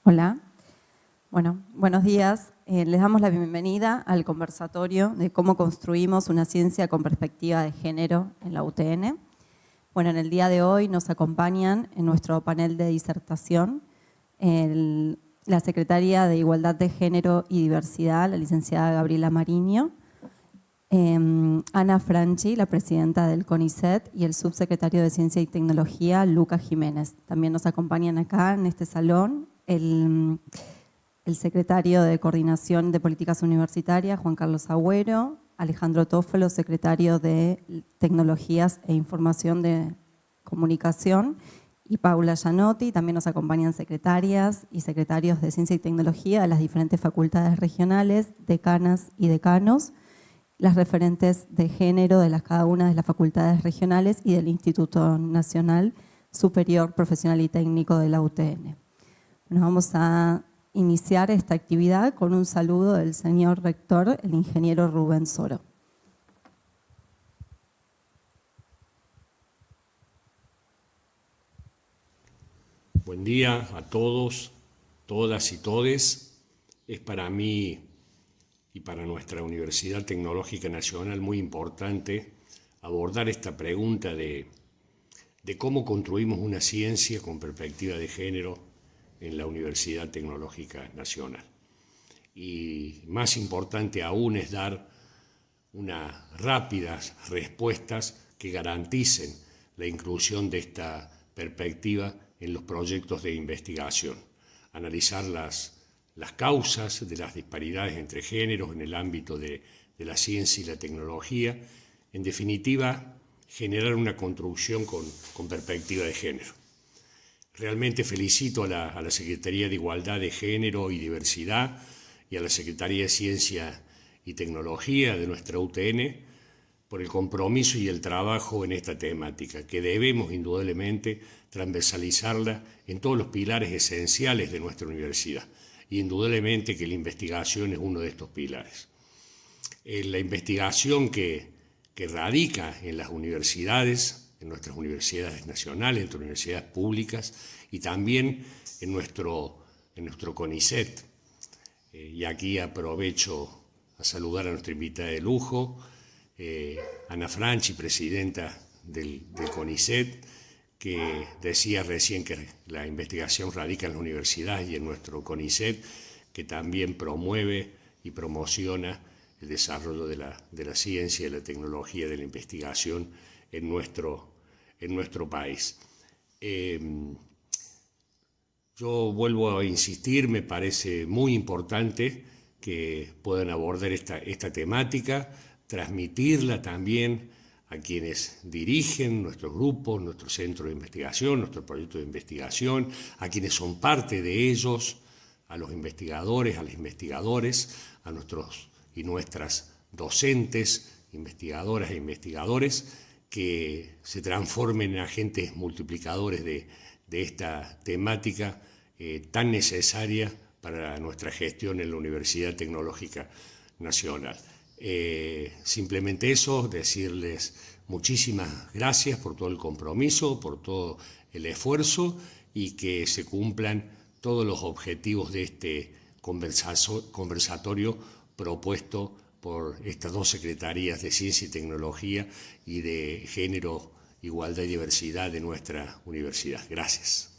Hola, bueno, buenos días. Les damos la bienvenida al conversatorio de cómo construimos una ciencia con perspectiva de género en la UTN. Bueno, en el día de hoy nos acompañan en nuestro panel de disertación la Secretaria de Igualdad de Género y Diversidad, la licenciada Gabriela Mariño, Ana Franchi, la presidenta del CONICET, y el subsecretario de Ciencia y Tecnología, Lucas Jiménez. También nos acompañan acá en este salón el secretario de Coordinación de Políticas Universitarias, Juan Carlos Agüero, Alejandro Tófolo, secretario de Tecnologías e Información de Comunicación, y Paula Gianotti. También nos acompañan secretarias y secretarios de Ciencia y Tecnología de las diferentes facultades regionales, decanas y decanos, las referentes de género de cada una de las facultades regionales y del Instituto Nacional Superior Profesional y Técnico de la UTN. Nos vamos a iniciar esta actividad con un saludo del señor rector, el ingeniero Rubén Soro. Buen día a todos, todas y todes. Es para mí y para nuestra Universidad Tecnológica Nacional muy importante abordar esta pregunta de cómo construimos una ciencia con perspectiva de género en la Universidad Tecnológica Nacional. Y más importante aún es dar unas rápidas respuestas que garanticen la inclusión de esta perspectiva en los proyectos de investigación, analizar las causas de las disparidades entre géneros en el ámbito de la ciencia y la tecnología, en definitiva, generar una construcción con perspectiva de género. Realmente felicito a la Secretaría de Igualdad de Género y Diversidad y a la Secretaría de Ciencia y Tecnología de nuestra UTN por el compromiso y el trabajo en esta temática, que debemos indudablemente transversalizarla en todos los pilares esenciales de nuestra universidad. Y indudablemente que la investigación es uno de estos pilares. La investigación que radica en las universidades, en nuestras universidades nacionales, en nuestras universidades públicas y también en nuestro CONICET. Y aquí aprovecho a saludar a nuestra invitada de lujo, Ana Franchi, presidenta del CONICET, que decía recién que la investigación radica en las universidades y en nuestro CONICET, que también promueve y promociona el desarrollo de la ciencia, de la tecnología, de la investigación en nuestro país. Yo vuelvo a insistir, me parece muy importante que puedan abordar esta temática, transmitirla también a quienes dirigen nuestros grupos, nuestro centro de investigación, nuestro proyecto de investigación, a quienes son parte de ellos, a los investigadores, a los investigadores, a nuestros y nuestras docentes, investigadoras e investigadores, que se transformen en agentes multiplicadores de esta temática tan necesaria para nuestra gestión en la Universidad Tecnológica Nacional. Simplemente eso, decirles muchísimas gracias por todo el compromiso, por todo el esfuerzo y que se cumplan todos los objetivos de este conversatorio propuesto por estas dos secretarías de Ciencia y Tecnología y de Género, Igualdad y Diversidad de nuestra universidad. Gracias.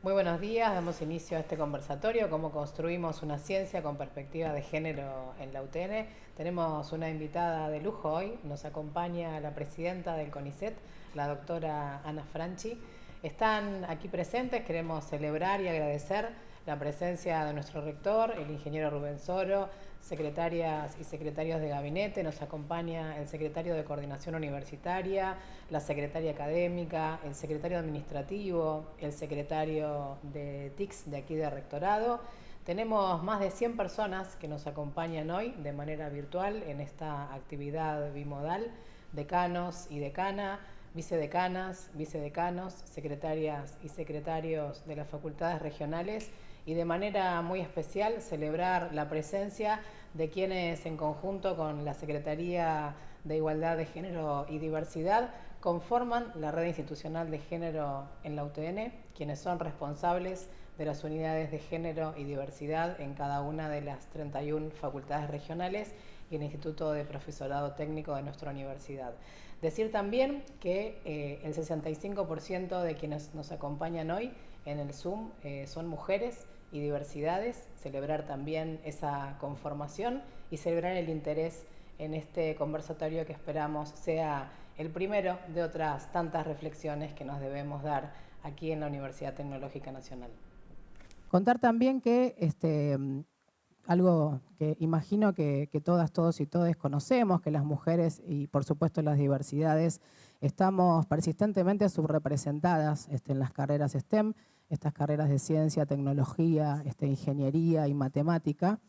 Muy buenos días, damos inicio a este conversatorio, cómo construimos una ciencia con perspectiva de género en la UTN. Tenemos una invitada de lujo hoy, nos acompaña la presidenta del CONICET, la doctora Ana Franchi. Están aquí presentes, queremos celebrar y agradecer la presencia de nuestro rector, el ingeniero Rubén Soro, secretarias y secretarios de gabinete, nos acompaña el secretario de Coordinación Universitaria, la secretaria académica, el secretario administrativo, el secretario de TICS de aquí de Rectorado. Tenemos más de 100 personas que nos acompañan hoy de manera virtual en esta actividad bimodal, decanos y decana, vicedecanas, vicedecanos, secretarias y secretarios de las facultades regionales y de manera muy especial celebrar la presencia de quienes en conjunto con la Secretaría de Igualdad de Género y Diversidad conforman la red institucional de género en la UTN, quienes son responsables de las unidades de género y diversidad en cada una de las 31 facultades regionales y el Instituto de Profesorado Técnico de nuestra universidad. Decir también que el 65% de quienes nos acompañan hoy en el Zoom son mujeres y diversidades, celebrar también esa conformación y celebrar el interés en este conversatorio que esperamos sea el primero de otras tantas reflexiones que nos debemos dar aquí en la Universidad Tecnológica Nacional. Contar también que algo que imagino que todas, todos y todes conocemos, que las mujeres y por supuesto las diversidades estamos persistentemente subrepresentadas en las carreras STEM, estas carreras de ciencia, tecnología, ingeniería y matemática.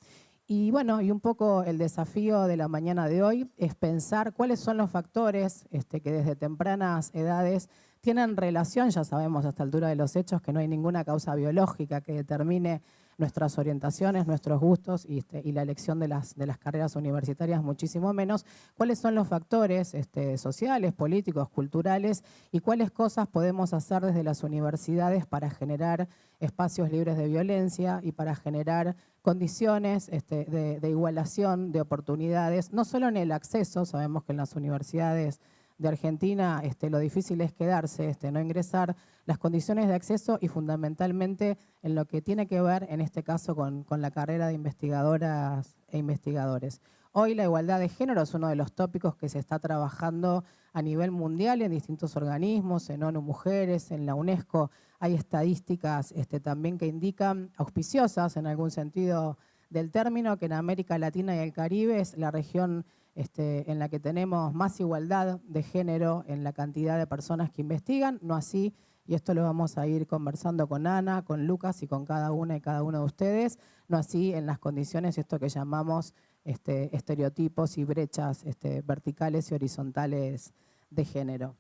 Y bueno, y un poco el desafío de la mañana de hoy es pensar cuáles son los factores que desde tempranas edades tienen relación, ya sabemos a esta altura de los hechos que no hay ninguna causa biológica que determine nuestras orientaciones, nuestros gustos y la elección de las carreras universitarias muchísimo menos, cuáles son los factores sociales, políticos, culturales y cuáles cosas podemos hacer desde las universidades para generar espacios libres de violencia y para generar condiciones de igualación de oportunidades, no solo en el acceso, sabemos que en las universidades de Argentina lo difícil es quedarse, no ingresar, las condiciones de acceso y fundamentalmente en lo que tiene que ver, en este caso, con la carrera de investigadoras e investigadores. Hoy la igualdad de género es uno de los tópicos que se está trabajando a nivel mundial en distintos organismos, en ONU Mujeres, en la UNESCO. Hay estadísticas también que indican, auspiciosas en algún sentido del término, que en América Latina y el Caribe es la región en la que tenemos más igualdad de género en la cantidad de personas que investigan, no así, y esto lo vamos a ir conversando con Ana, con Lucas y con cada una y cada uno de ustedes, no así en las condiciones, esto que llamamos estereotipos y brechas verticales y horizontales de género.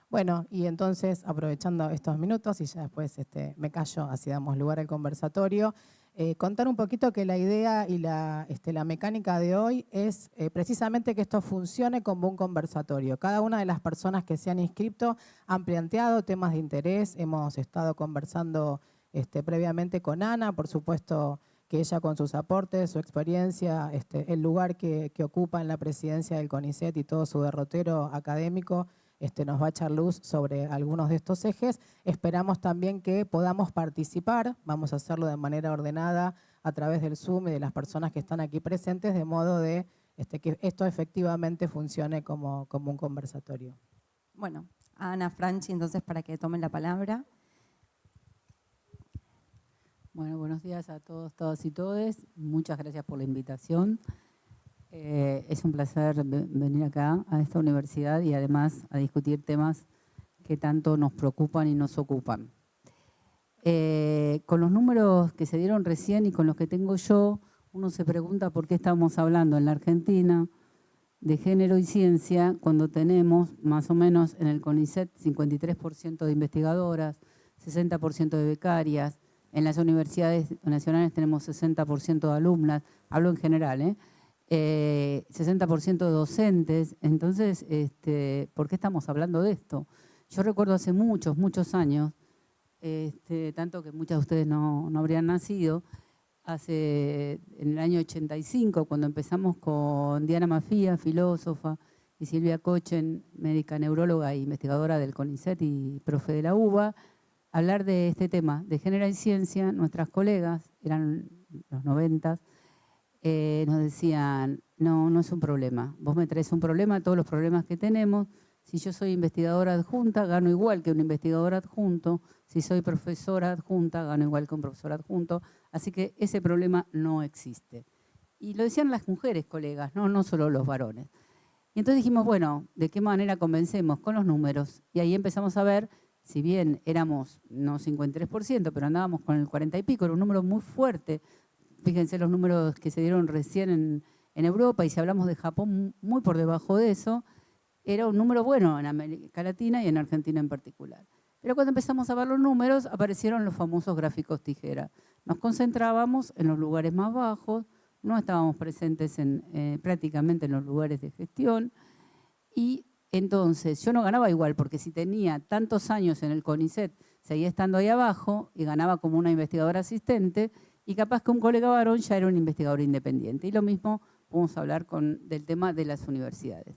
Bueno, y entonces, aprovechando estos minutos, y ya después me callo, así damos lugar al conversatorio, contar un poquito que la idea y la mecánica de hoy es precisamente que esto funcione como un conversatorio. Cada una de las personas que se han inscrito han planteado temas de interés, hemos estado conversando previamente con Ana, por supuesto que ella con sus aportes, su experiencia, el lugar que ocupa en la presidencia del CONICET y todo su derrotero académico, nos va a echar luz sobre algunos de estos ejes. Esperamos también que podamos participar, vamos a hacerlo de manera ordenada a través del Zoom y de las personas que están aquí presentes, de modo de que esto efectivamente funcione como un conversatorio. Bueno, a Ana Franchi, entonces, para que tomen la palabra. Bueno, buenos días a todos, todas y todes. Muchas gracias por la invitación. Es un placer venir acá a esta universidad y además a discutir temas que tanto nos preocupan y nos ocupan. Con los números que se dieron recién y con los que tengo yo, uno se pregunta por qué estamos hablando en la Argentina de género y ciencia cuando tenemos más o menos en el CONICET 53% de investigadoras, 60% de becarias, en las universidades nacionales tenemos 60% de alumnas, hablo en general, 60% de docentes. Entonces, ¿por qué estamos hablando de esto? Yo recuerdo hace muchos, muchos años, tanto que muchas de ustedes no habrían nacido, en el año 85, cuando empezamos con Diana Mafía, filósofa, y Silvia Cochen, médica neuróloga e investigadora del CONICET y profe de la UBA, hablar de este tema de género y ciencia. Nuestras colegas, eran los 90, nos decían, no es un problema, vos me traes un problema, todos los problemas que tenemos, si yo soy investigadora adjunta, gano igual que un investigador adjunto, si soy profesora adjunta, gano igual que un profesor adjunto, así que ese problema no existe. Y lo decían las mujeres colegas, no solo los varones. Y entonces dijimos, bueno, ¿de qué manera convencemos? Con los números. Y ahí empezamos a ver, si bien éramos no 53%, pero andábamos con el 40 y pico, era un número muy fuerte. Fíjense los números que se dieron recién en Europa, y si hablamos de Japón, muy por debajo de eso, era un número bueno en América Latina y en Argentina en particular. Pero cuando empezamos a ver los números, aparecieron los famosos gráficos tijera. Nos concentrábamos en los lugares más bajos, no estábamos presentes prácticamente en los lugares de gestión y entonces yo no ganaba igual porque si tenía tantos años en el CONICET seguía estando ahí abajo y ganaba como una investigadora asistente y capaz que un colega varón ya era un investigador independiente. Y lo mismo podemos hablar del tema de las universidades.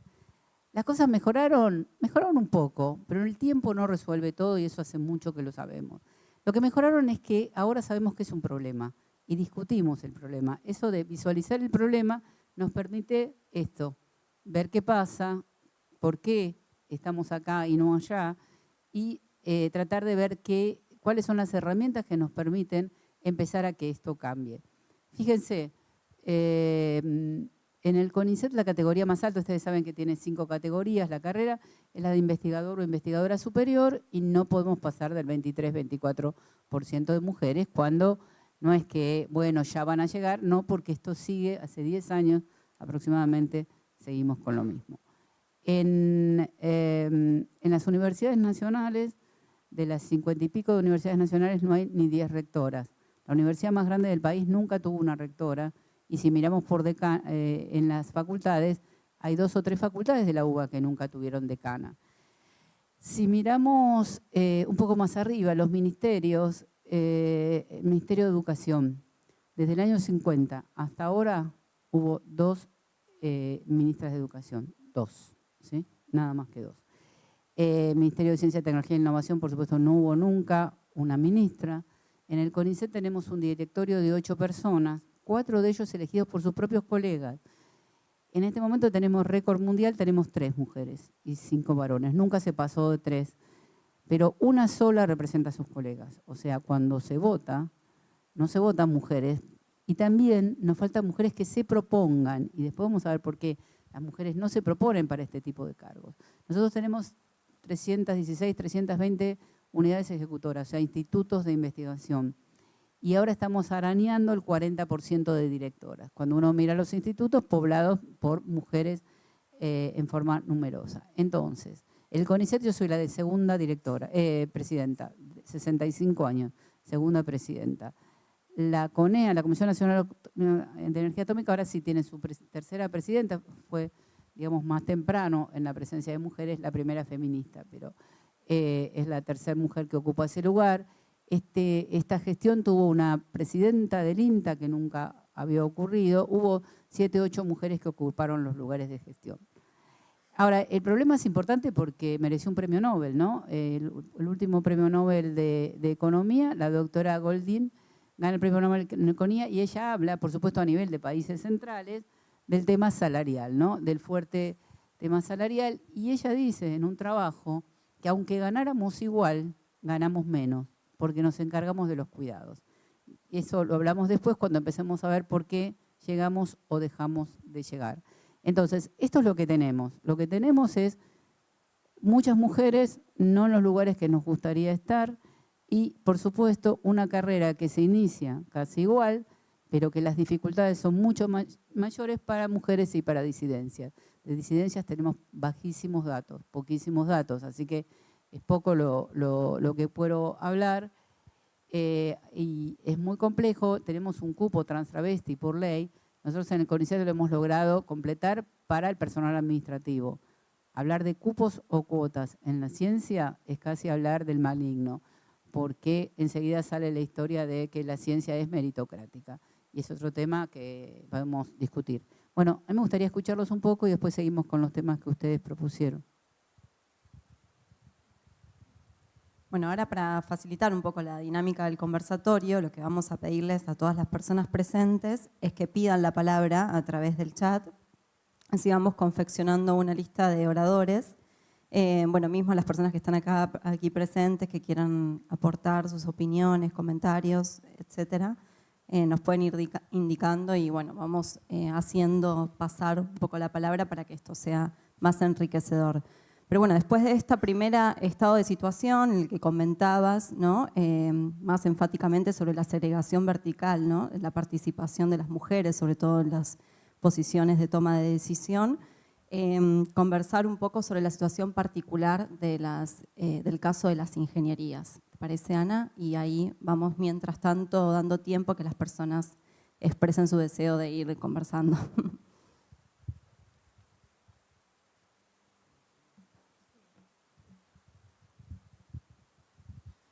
¿Las cosas mejoraron? Mejoraron un poco, pero el tiempo no resuelve todo y eso hace mucho que lo sabemos. Lo que mejoraron es que ahora sabemos que es un problema y discutimos el problema. Eso de visualizar el problema nos permite esto, ver qué pasa, por qué estamos acá y no allá y tratar de ver cuáles son las herramientas que nos permiten empezar a que esto cambie. Fíjense, en el CONICET la categoría más alta, ustedes saben que tiene 5 categorías, la carrera es la de investigador o investigadora superior y no podemos pasar del 23-24% de mujeres cuando no es que, bueno, ya van a llegar, no, porque esto sigue, hace 10 años aproximadamente seguimos con lo mismo. En las universidades nacionales, de las 50 y pico de universidades nacionales no hay ni 10 rectoras. La universidad más grande del país nunca tuvo una rectora y si miramos en las facultades, hay 2 o 3 facultades de la UBA que nunca tuvieron decana. Si miramos un poco más arriba, los ministerios, el Ministerio de Educación, desde el año 50 hasta ahora hubo 2 ministras de Educación, 2, ¿sí? Nada más que 2. Ministerio de Ciencia, Tecnología e Innovación, por supuesto, no hubo nunca una ministra. En el CONICET tenemos un directorio de 8 personas, 4 de ellos elegidos por sus propios colegas. En este momento tenemos récord mundial, tenemos 3 mujeres y 5 varones. Nunca se pasó de 3, pero una sola representa a sus colegas. O sea, cuando se vota, no se votan mujeres. Y también nos faltan mujeres que se propongan, y después vamos a ver por qué las mujeres no se proponen para este tipo de cargos. Nosotros tenemos 316, 320 unidades ejecutoras, o sea, institutos de investigación. Y ahora estamos arañando el 40% de directoras. Cuando uno mira los institutos poblados por mujeres en forma numerosa. Entonces, el CONICET, yo soy la de segunda presidenta, 65 años, segunda presidenta. La CONEA, la Comisión Nacional de Energía Atómica, ahora sí tiene su tercera presidenta, fue, digamos, más temprano en la presencia de mujeres, la primera feminista, pero es la tercera mujer que ocupa ese lugar. Esta gestión tuvo una presidenta del INTA que nunca había ocurrido, hubo 7 o 8 mujeres que ocuparon los lugares de gestión. Ahora, el problema es importante porque mereció un premio Nobel, ¿no? El último premio Nobel de Economía, la doctora Goldin, gana el premio Nobel en Economía y ella habla, por supuesto a nivel de países centrales, del tema salarial, ¿no? Del fuerte tema salarial. Y ella dice en un trabajo que aunque ganáramos igual, ganamos menos, porque nos encargamos de los cuidados. Eso lo hablamos después cuando empecemos a ver por qué llegamos o dejamos de llegar. Entonces, esto es lo que tenemos. Lo que tenemos es muchas mujeres, no en los lugares que nos gustaría estar, y, por supuesto, una carrera que se inicia casi igual, pero que las dificultades son mucho mayores para mujeres y para disidencias. De disidencias tenemos bajísimos datos, poquísimos datos, así que es poco lo que puedo hablar. Y es muy complejo, tenemos un cupo transtravesti por ley. Nosotros en el CONICET lo hemos logrado completar para el personal administrativo. Hablar de cupos o cuotas en la ciencia es casi hablar del maligno, porque enseguida sale la historia de que la ciencia es meritocrática. Y es otro tema que podemos discutir. Bueno, a mí me gustaría escucharlos un poco y después seguimos con los temas que ustedes propusieron. Bueno, ahora para facilitar un poco la dinámica del conversatorio, lo que vamos a pedirles a todas las personas presentes es que pidan la palabra a través del chat. Así vamos confeccionando una lista de oradores. Bueno, mismo las personas que están aquí presentes, que quieran aportar sus opiniones, comentarios, etcétera, nos pueden ir indicando y bueno, vamos haciendo pasar un poco la palabra para que esto sea más enriquecedor. Pero bueno, después de esta primera estado de situación, en el que comentabas, ¿no? Más enfáticamente sobre la segregación vertical, ¿no? La participación de las mujeres, sobre todo en las posiciones de toma de decisión, conversar un poco sobre la situación particular de del caso de las ingenierías. parece, Ana? Y ahí vamos, mientras tanto, dando tiempo a que las personas expresen su deseo de ir conversando.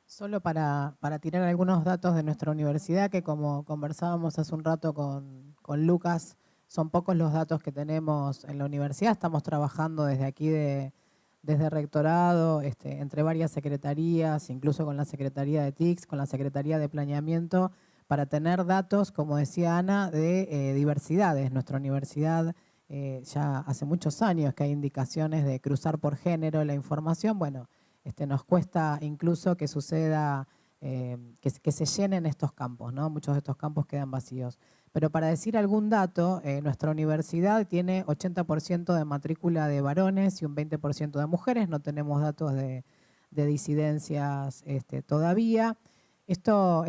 Solo para tirar algunos datos de nuestra universidad, que como conversábamos hace un rato con Lucas, son pocos los datos que tenemos en la universidad. Estamos trabajando desde aquí, desde rectorado, entre varias secretarías, incluso con la Secretaría de TICS, con la Secretaría de Planeamiento, para tener datos, como decía Ana, de diversidades. Nuestra universidad ya hace muchos años que hay indicaciones de cruzar por género la información. Bueno, nos cuesta incluso que suceda, que se llenen estos campos, ¿no? Muchos de estos campos quedan vacíos. Pero para decir algún dato, nuestra universidad tiene 80% de matrícula de varones y un 20% de mujeres. No tenemos datos de disidencias todavía. Esto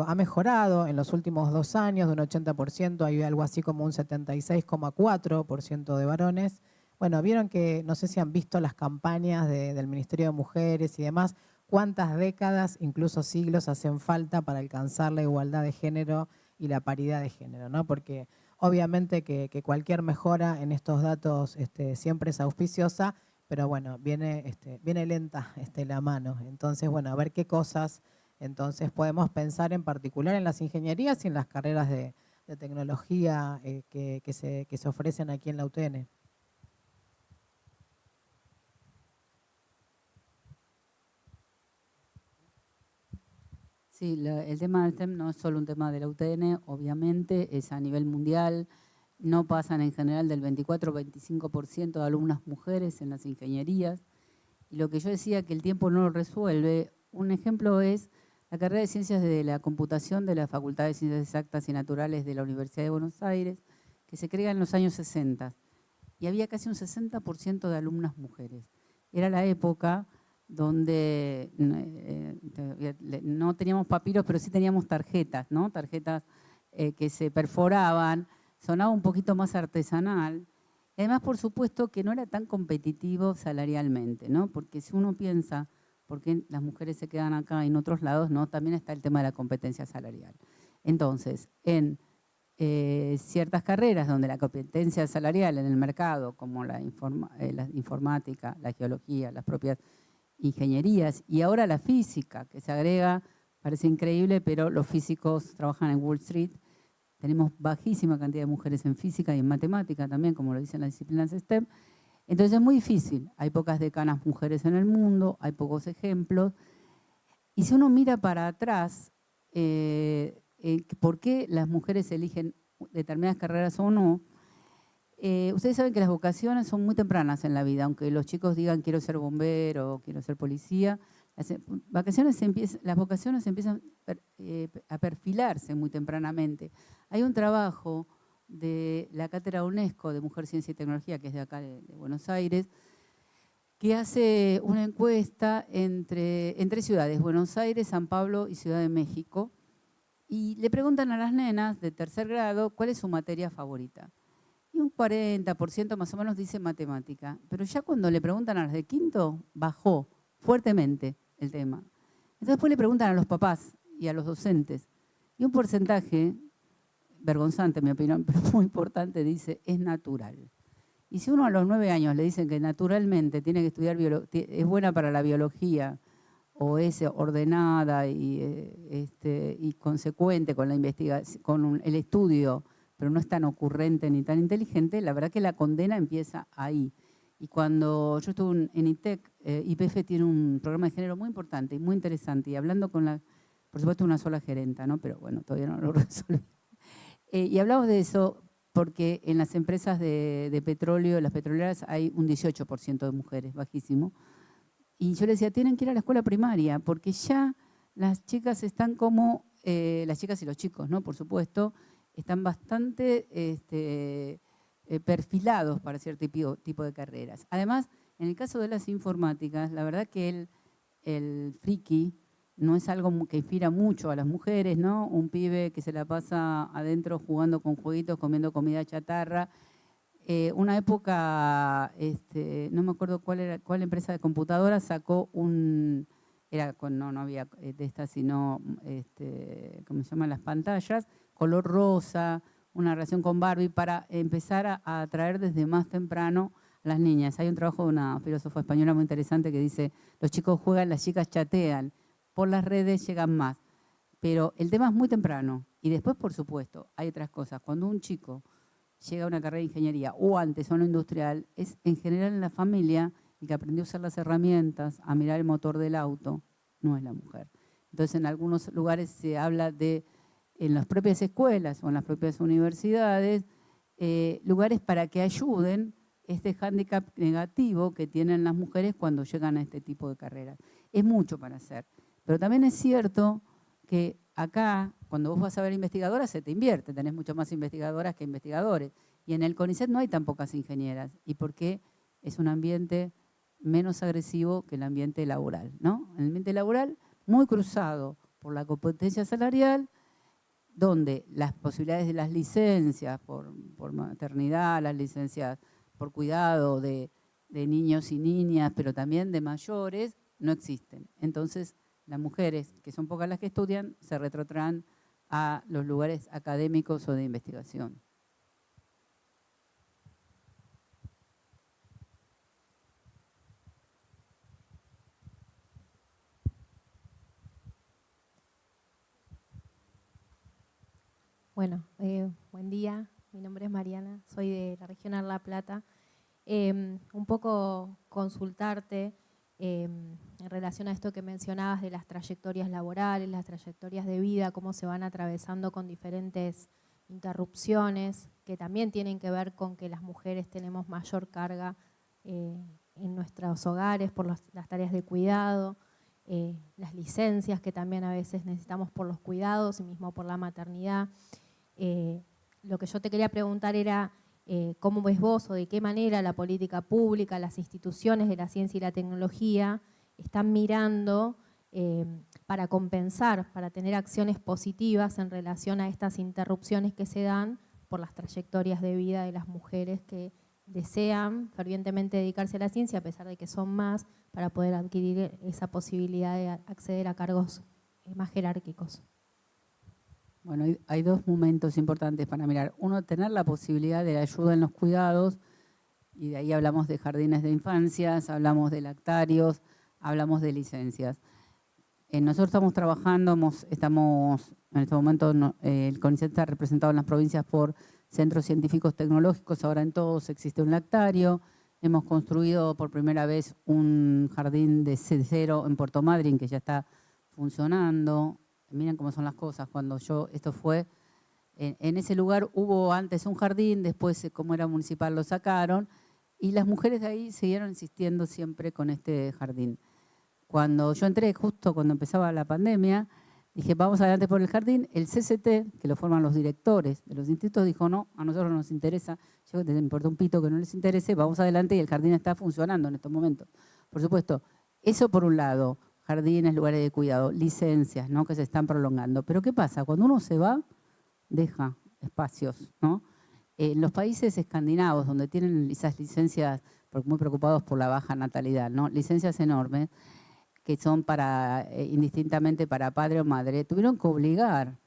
ha mejorado en los últimos 2 años de un 80%, hay algo así como un 76,4% de varones. Bueno, vieron que, no sé si han visto las campañas del Ministerio de Mujeres y demás, cuántas décadas, incluso siglos, hacen falta para alcanzar la igualdad de género y la paridad de género, ¿no? Porque obviamente que cualquier mejora en estos datos siempre es auspiciosa, pero bueno, viene lenta la mano. Entonces, bueno, a ver qué cosas entonces podemos pensar en particular en las ingenierías y en las carreras de tecnología que se ofrecen aquí en la UTN. Sí, el tema del STEM no es solo un tema de la UTN, obviamente, es a nivel mundial. No pasan en general del 24 o 25% de alumnas mujeres en las ingenierías. Y lo que yo decía que el tiempo no lo resuelve, un ejemplo es la carrera de Ciencias de la Computación de la Facultad de Ciencias Exactas y Naturales de la Universidad de Buenos Aires, que se crea en los años 60. Y había casi un 60% de alumnas mujeres. Era la época donde no teníamos papiros, pero sí teníamos tarjetas, ¿no? Tarjetas que se perforaban, sonaba un poquito más artesanal. Además, por supuesto, que no era tan competitivo salarialmente, ¿no? Porque si uno piensa por qué las mujeres se quedan acá y en otros lados, ¿no? También está el tema de la competencia salarial. Entonces, en ciertas carreras donde la competencia salarial en el mercado, como la informática, la geología, las propias ingenierías y ahora la física, que se agrega, parece increíble, pero los físicos trabajan en Wall Street. Tenemos bajísima cantidad de mujeres en física y en matemática también, como lo dicen las disciplinas STEM. Entonces es muy difícil. Hay pocas decanas mujeres en el mundo, hay pocos ejemplos. Y si uno mira para atrás, ¿por qué las mujeres eligen determinadas carreras o no? Ustedes saben que las vocaciones son muy tempranas en la vida, aunque los chicos digan quiero ser bombero, quiero ser policía, las vocaciones empiezan a perfilarse muy tempranamente. Hay un trabajo de la Cátedra UNESCO de Mujer, Ciencia y Tecnología, que es de acá de Buenos Aires, que hace una encuesta entre ciudades, Buenos Aires, San Pablo y Ciudad de México, y le preguntan a las nenas de tercer grado cuál es su materia favorita. Y un 40% más o menos dice matemática. Pero ya cuando le preguntan a las de quinto, bajó fuertemente el tema. Entonces después le preguntan a los papás y a los docentes. Y un porcentaje, vergonzante en mi opinión, pero muy importante, dice, es natural. Y si uno a los 9 años le dicen que naturalmente tiene que estudiar es buena para la biología, o es ordenada y consecuente con la investigación, con el estudio, pero no es tan ocurrente ni tan inteligente, la verdad que la condena empieza ahí. Y cuando yo estuve en ITEC, YPF tiene un programa de género muy importante y muy interesante, y hablando con por supuesto una sola gerenta, ¿no? Pero bueno, todavía no lo resolví. Y hablamos de eso porque en las empresas de petróleo, las petroleras, hay un 18% de mujeres, bajísimo. Y yo le decía, tienen que ir a la escuela primaria, porque ya las chicas están como, las chicas y los chicos, ¿no? Por supuesto, están bastante perfilados para cierto tipo de carreras. Además, en el caso de las informáticas, la verdad que el friki no es algo que inspira mucho a las mujeres, ¿no? Un pibe que se la pasa adentro jugando con jueguitos, comiendo comida chatarra. Una época, no me acuerdo cuál empresa de computadoras sacó no había de estas, sino, ¿cómo se llaman? Las pantallas, color rosa, una relación con Barbie, para empezar a atraer desde más temprano a las niñas. Hay un trabajo de una filósofa española muy interesante que dice, los chicos juegan, las chicas chatean, por las redes llegan más. Pero el tema es muy temprano. Y después, por supuesto, hay otras cosas. Cuando un chico llega a una carrera de ingeniería o antes a una industrial, es en general en la familia el que aprendió a usar las herramientas, a mirar el motor del auto, no es la mujer. Entonces, en algunos lugares se habla de, en las propias escuelas o en las propias universidades, lugares para que ayuden este hándicap negativo que tienen las mujeres cuando llegan a este tipo de carreras. Es mucho para hacer. Pero también es cierto que acá, cuando vos vas a ver investigadoras, se te invierte, tenés mucho más investigadoras que investigadores. Y en el CONICET no hay tan pocas ingenieras. ¿Y por qué? Es un ambiente menos agresivo que el ambiente laboral, ¿no? El ambiente laboral muy cruzado por la competencia salarial, donde las posibilidades de las licencias por maternidad, las licencias por cuidado de niños y niñas, pero también de mayores, no existen. Entonces, las mujeres, que son pocas las que estudian, se retrotraen a los lugares académicos o de investigación. Bueno, buen día. Mi nombre es Mariana, soy de la Regional La Plata. Un poco consultarte en relación a esto que mencionabas de las trayectorias laborales, las trayectorias de vida, cómo se van atravesando con diferentes interrupciones, que también tienen que ver con que las mujeres tenemos mayor carga en nuestros hogares por las tareas de cuidado, las licencias que también a veces necesitamos por los cuidados y mismo por la maternidad. Lo que yo te quería preguntar era cómo ves vos o de qué manera la política pública, las instituciones de la ciencia y la tecnología están mirando para compensar, para tener acciones positivas en relación a estas interrupciones que se dan por las trayectorias de vida de las mujeres que desean fervientemente dedicarse a la ciencia, a pesar de que son más, para poder adquirir esa posibilidad de acceder a cargos más jerárquicos. Bueno, hay dos momentos importantes para mirar. Uno, tener la posibilidad de la ayuda en los cuidados, y de ahí hablamos de jardines de infancias, hablamos de lactarios, hablamos de licencias. Nosotros estamos trabajando, estamos en este momento, el CONICET está representado en las provincias por centros científicos tecnológicos, ahora en todos existe un lactario. Hemos construido por primera vez un jardín de cero en Puerto Madryn que ya está funcionando. Miren cómo son las cosas. Esto fue, en ese lugar hubo antes un jardín, después como era municipal lo sacaron y las mujeres de ahí siguieron insistiendo siempre con este jardín. Cuando yo entré, justo cuando empezaba la pandemia, dije vamos adelante por el jardín. El CCT, que lo forman los directores de los institutos, dijo no, a nosotros no nos interesa, yo te importa un pito que no les interese, vamos adelante y el jardín está funcionando en estos momentos. Por supuesto, eso por un lado. Jardines, lugares de cuidado, licencias, ¿no? Que se están prolongando. Pero ¿qué pasa? Cuando uno se va, deja espacios, ¿no? En los países escandinavos, donde tienen esas licencias, muy preocupados por la baja natalidad, ¿no? Licencias enormes, que son indistintamente para padre o madre, tuvieron que obligar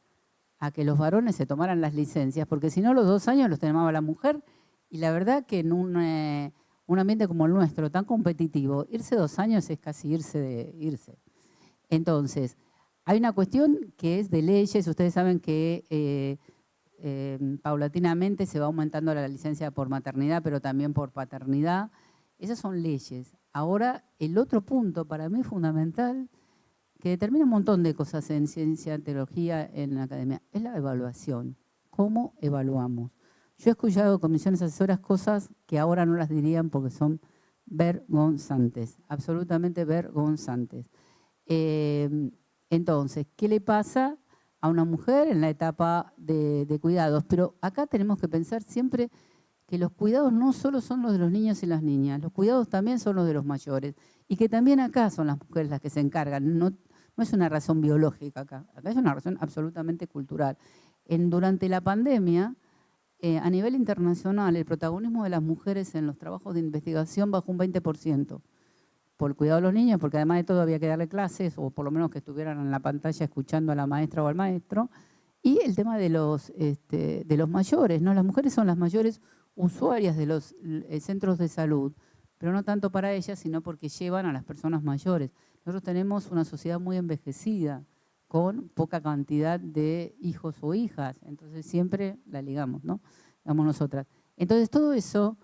a que los varones se tomaran las licencias, porque si no, los 2 años los tomaba la mujer, y la verdad que en un ambiente como el nuestro, tan competitivo, irse 2 años es casi irse. Entonces, hay una cuestión que es de leyes. Ustedes saben que paulatinamente se va aumentando la licencia por maternidad, pero también por paternidad. Esas son leyes. Ahora, el otro punto para mí fundamental, que determina un montón de cosas en ciencia, en tecnología, en la academia, es la evaluación. ¿Cómo evaluamos? Yo he escuchado comisiones asesoras cosas que ahora no las dirían porque son vergonzantes, absolutamente vergonzantes. Entonces, ¿qué le pasa a una mujer en la etapa de cuidados? Pero acá tenemos que pensar siempre que los cuidados no solo son los de los niños y las niñas, los cuidados también son los de los mayores y que también acá son las mujeres las que se encargan. No es una razón biológica acá es una razón absolutamente cultural. Durante la pandemia, a nivel internacional, el protagonismo de las mujeres en los trabajos de investigación bajó un 20%. por el cuidado de los niños, porque además de todo había que darle clases, o por lo menos que estuvieran en la pantalla escuchando a la maestra o al maestro. Y el tema de los mayores, ¿no? Las mujeres son las mayores usuarias de los centros de salud, pero no tanto para ellas, sino porque llevan a las personas mayores. Nosotros tenemos una sociedad muy envejecida, con poca cantidad de hijos o hijas, entonces siempre la ligamos, ¿no? Digamos nosotras. Entonces todo eso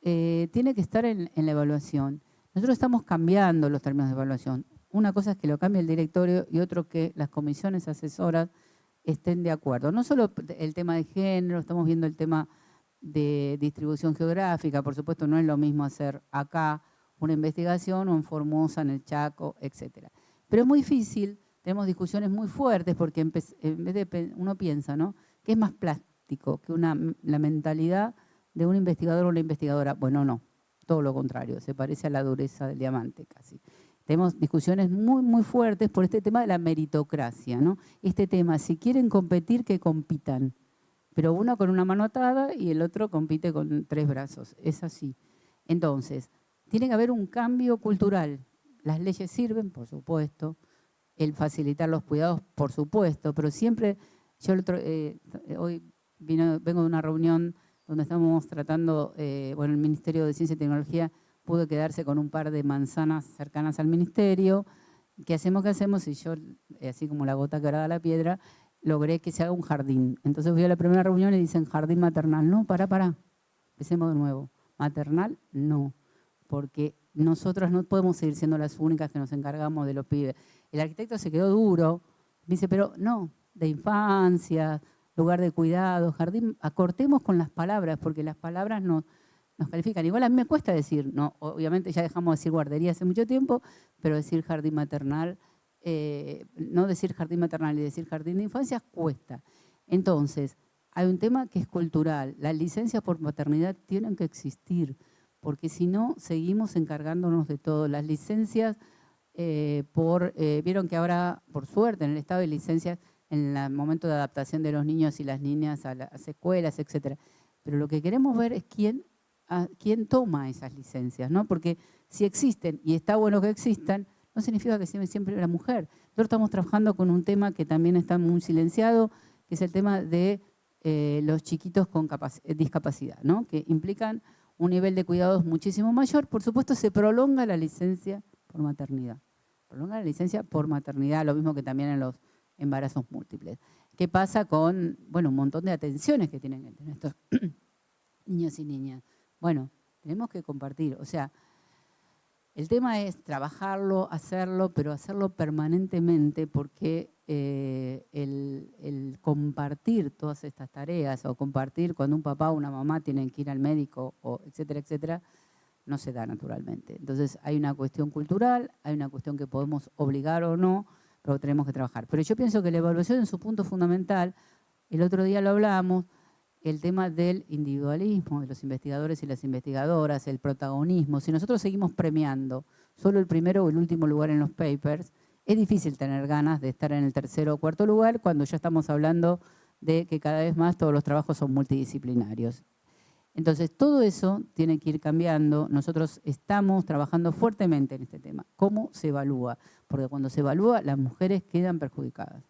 tiene que estar en la evaluación. Nosotros estamos cambiando los términos de evaluación. Una cosa es que lo cambie el directorio y otro que las comisiones asesoras estén de acuerdo. No solo el tema de género, estamos viendo el tema de distribución geográfica, por supuesto no es lo mismo hacer acá una investigación o en Formosa, en el Chaco, etcétera. Pero es muy difícil, tenemos discusiones muy fuertes porque en vez de uno piensa, ¿no?, que es más plástico que la mentalidad de un investigador o una investigadora. Bueno, no, todo lo contrario, se parece a la dureza del diamante casi. Tenemos discusiones muy, muy fuertes por este tema de la meritocracia, ¿no? Este tema, si quieren competir, que compitan. Pero uno con una mano atada y el otro compite con 3 brazos. Es así. Entonces, tiene que haber un cambio cultural. Las leyes sirven, por supuesto. El facilitar los cuidados, por supuesto. Pero siempre, hoy vengo de una reunión donde estamos tratando, el Ministerio de Ciencia y Tecnología pudo quedarse con un par de manzanas cercanas al ministerio. ¿Qué hacemos? Y yo, así como la gota que da la piedra, logré que se haga un jardín. Entonces fui a la primera reunión y dicen jardín maternal. No, pará. Empecemos de nuevo. Maternal, no. Porque nosotras no podemos seguir siendo las únicas que nos encargamos de los pibes. El arquitecto se quedó duro. Me dice, pero no, de infancia, lugar de cuidado, jardín, acortemos con las palabras, porque las palabras nos califican. Igual a mí me cuesta decir, no, obviamente ya dejamos de decir guardería hace mucho tiempo, pero decir jardín maternal, no decir jardín maternal y decir jardín de infancia cuesta. Entonces, hay un tema que es cultural. Las licencias por maternidad tienen que existir, porque si no, seguimos encargándonos de todo. Las licencias vieron que ahora, por suerte, en el estado de licencias, en el momento de adaptación de los niños y las niñas a las escuelas, etcétera. Pero lo que queremos ver es quién toma esas licencias, ¿no? Porque si existen, y está bueno que existan, no significa que siempre la mujer. Nosotros estamos trabajando con un tema que también está muy silenciado, que es el tema de los chiquitos con discapacidad, ¿no? Que implican un nivel de cuidados muchísimo mayor. Por supuesto, se prolonga la licencia por maternidad. Prolonga la licencia por maternidad, lo mismo que también en los embarazos múltiples. ¿Qué pasa con, un montón de atenciones que tienen que tener estos niños y niñas? Bueno, tenemos que compartir. O sea, el tema es trabajarlo, hacerlo, pero hacerlo permanentemente, porque el compartir todas estas tareas o compartir cuando un papá o una mamá tienen que ir al médico, etcétera, etcétera, no se da naturalmente. Entonces hay una cuestión cultural, hay una cuestión que podemos obligar o no, pero tenemos que trabajar. Pero yo pienso que la evaluación en su punto fundamental, el otro día lo hablábamos, el tema del individualismo de los investigadores y las investigadoras, el protagonismo. Si nosotros seguimos premiando solo el primero o el último lugar en los papers, es difícil tener ganas de estar en el tercero o cuarto lugar cuando ya estamos hablando de que cada vez más todos los trabajos son multidisciplinarios. Entonces, todo eso tiene que ir cambiando. Nosotros estamos trabajando fuertemente en este tema. ¿Cómo se evalúa? Porque cuando se evalúa, las mujeres quedan perjudicadas.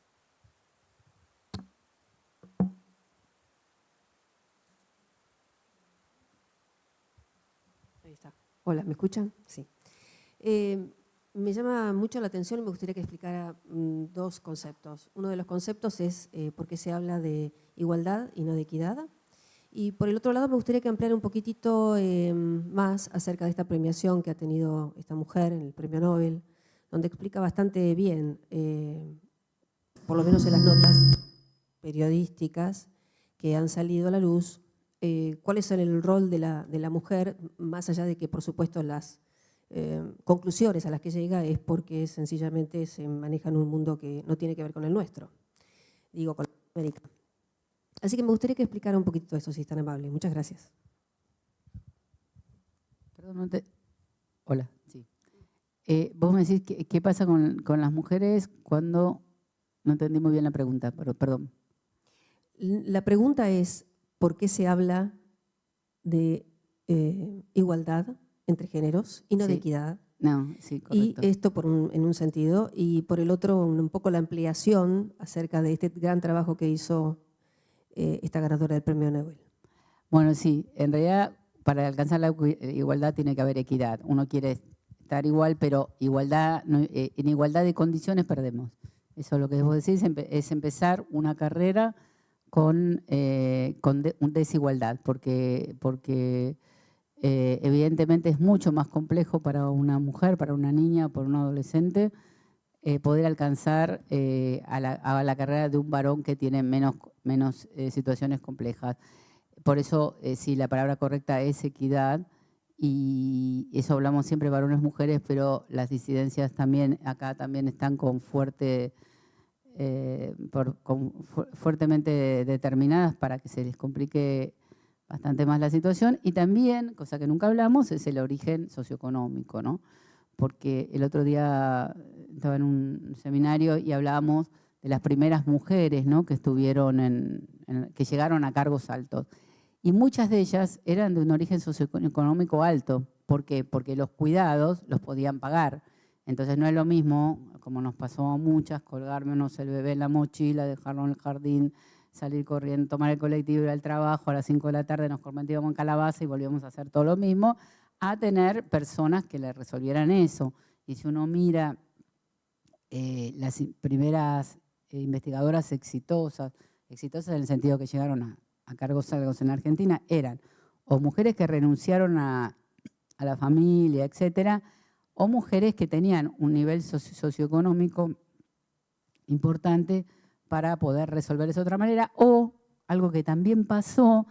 Ahí está. Hola, ¿me escuchan? Sí. Me llama mucho la atención y me gustaría que explicara 2 conceptos. Uno de los conceptos es por qué se habla de igualdad y no de equidad. Y por el otro lado me gustaría que ampliara un poquitito más acerca de esta premiación que ha tenido esta mujer en el Premio Nobel, donde explica bastante bien, por lo menos en las notas periodísticas que han salido a la luz, cuál es el rol de la mujer, más allá de que, por supuesto, las conclusiones a las que llega es porque sencillamente se maneja en un mundo que no tiene que ver con el nuestro, digo, con América. Así que me gustaría que explicara un poquito esto, si es tan amable. Muchas gracias. Perdón, Hola, sí. Vos me decís qué pasa con las mujeres cuando... No entendí muy bien la pregunta, pero perdón. La pregunta es, ¿por qué se habla de igualdad entre géneros y no de equidad? No, sí, Y correcto. esto en un sentido, y por el otro un poco la ampliación acerca de este gran trabajo que hizo esta ganadora del Premio Nobel. Bueno, sí, en realidad para alcanzar la igualdad tiene que haber equidad. Uno quiere estar igual, pero igualdad, en igualdad de condiciones perdemos. Eso es lo que vos decís, es empezar una carrera con desigualdad, porque evidentemente es mucho más complejo para una mujer, para una niña, para un adolescente, poder alcanzar a la carrera de un varón que tiene menos situaciones complejas. Por eso, sí, la palabra correcta es equidad, y eso hablamos siempre varones, mujeres, pero las disidencias también, acá también están fuertemente determinadas para que se les complique bastante más la situación. Y también, cosa que nunca hablamos, es el origen socioeconómico, ¿no? Porque el otro día estaba en un seminario y hablábamos de las primeras mujeres, ¿no?, que estuvieron que llegaron a cargos altos. Y muchas de ellas eran de un origen socioeconómico alto. ¿Por qué? Porque los cuidados los podían pagar. Entonces no es lo mismo, como nos pasó a muchas, colgármenos el bebé en la mochila, dejarlo en el jardín, salir corriendo, tomar el colectivo, ir al trabajo, a las 5 de la tarde nos convertíamos en calabaza y volvíamos a hacer todo lo mismo, a tener personas que le resolvieran eso. Y si uno mira las primeras investigadoras exitosas en el sentido que llegaron a cargos altos en Argentina, eran o mujeres que renunciaron a la familia, etcétera, o mujeres que tenían un nivel socioeconómico importante para poder resolver eso de otra manera, o algo que también pasó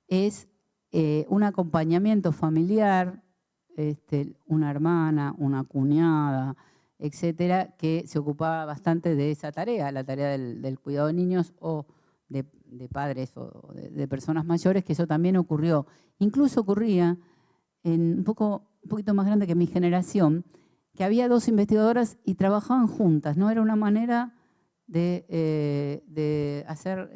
es un acompañamiento familiar, una hermana, una cuñada, etcétera, que se ocupaba bastante de esa tarea, la tarea del cuidado de niños o de padres o de personas mayores, que eso también ocurrió. Incluso ocurría en un poquito más grande que mi generación, que había 2 investigadoras y trabajaban juntas, ¿no? Era una manera de hacer,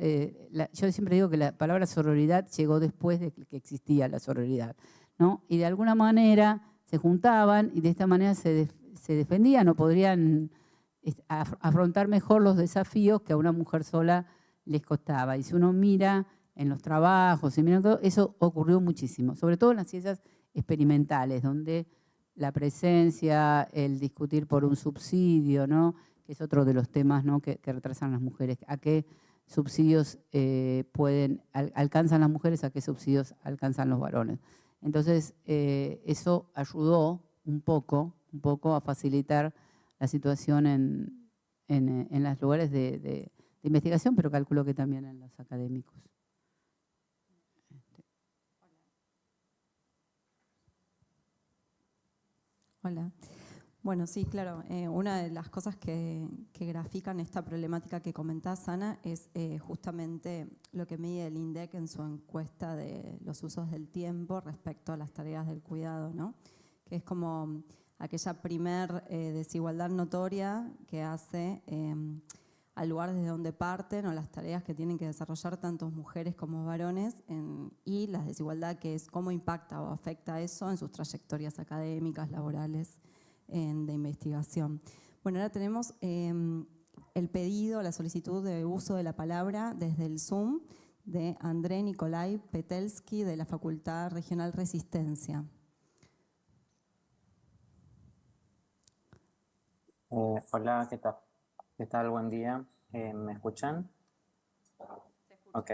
yo siempre digo que la palabra sororidad llegó después de que existía la sororidad, ¿no? Y de alguna manera se juntaban y de esta manera se defendían o podrían afrontar mejor los desafíos que a una mujer sola les costaba. Y si uno mira en los trabajos, eso ocurrió muchísimo, sobre todo en las ciencias experimentales, donde la presencia, el discutir por un subsidio, ¿no?, que es otro de los temas, ¿no?, que retrasan las mujeres. ¿A qué subsidios alcanzan las mujeres? ¿A qué subsidios alcanzan los varones? Entonces, eso ayudó un poco a facilitar la situación en los lugares de investigación, pero calculo que también en los académicos. Hola. Bueno, sí, claro. Una de las cosas que grafican esta problemática que comentás, Ana, es justamente lo que mide el INDEC en su encuesta de los usos del tiempo respecto a las tareas del cuidado, ¿no? Que es como aquella primer desigualdad notoria que hace al lugar desde donde parten o las tareas que tienen que desarrollar tanto mujeres como varones y la desigualdad que es cómo impacta o afecta eso en sus trayectorias académicas, laborales, de investigación. Bueno, ahora tenemos el pedido, la solicitud de uso de la palabra desde el Zoom de André Nikolai Petelsky de la Facultad Regional Resistencia. Hola, ¿qué tal? ¿Qué tal? Buen día. ¿Me escuchan? Ok.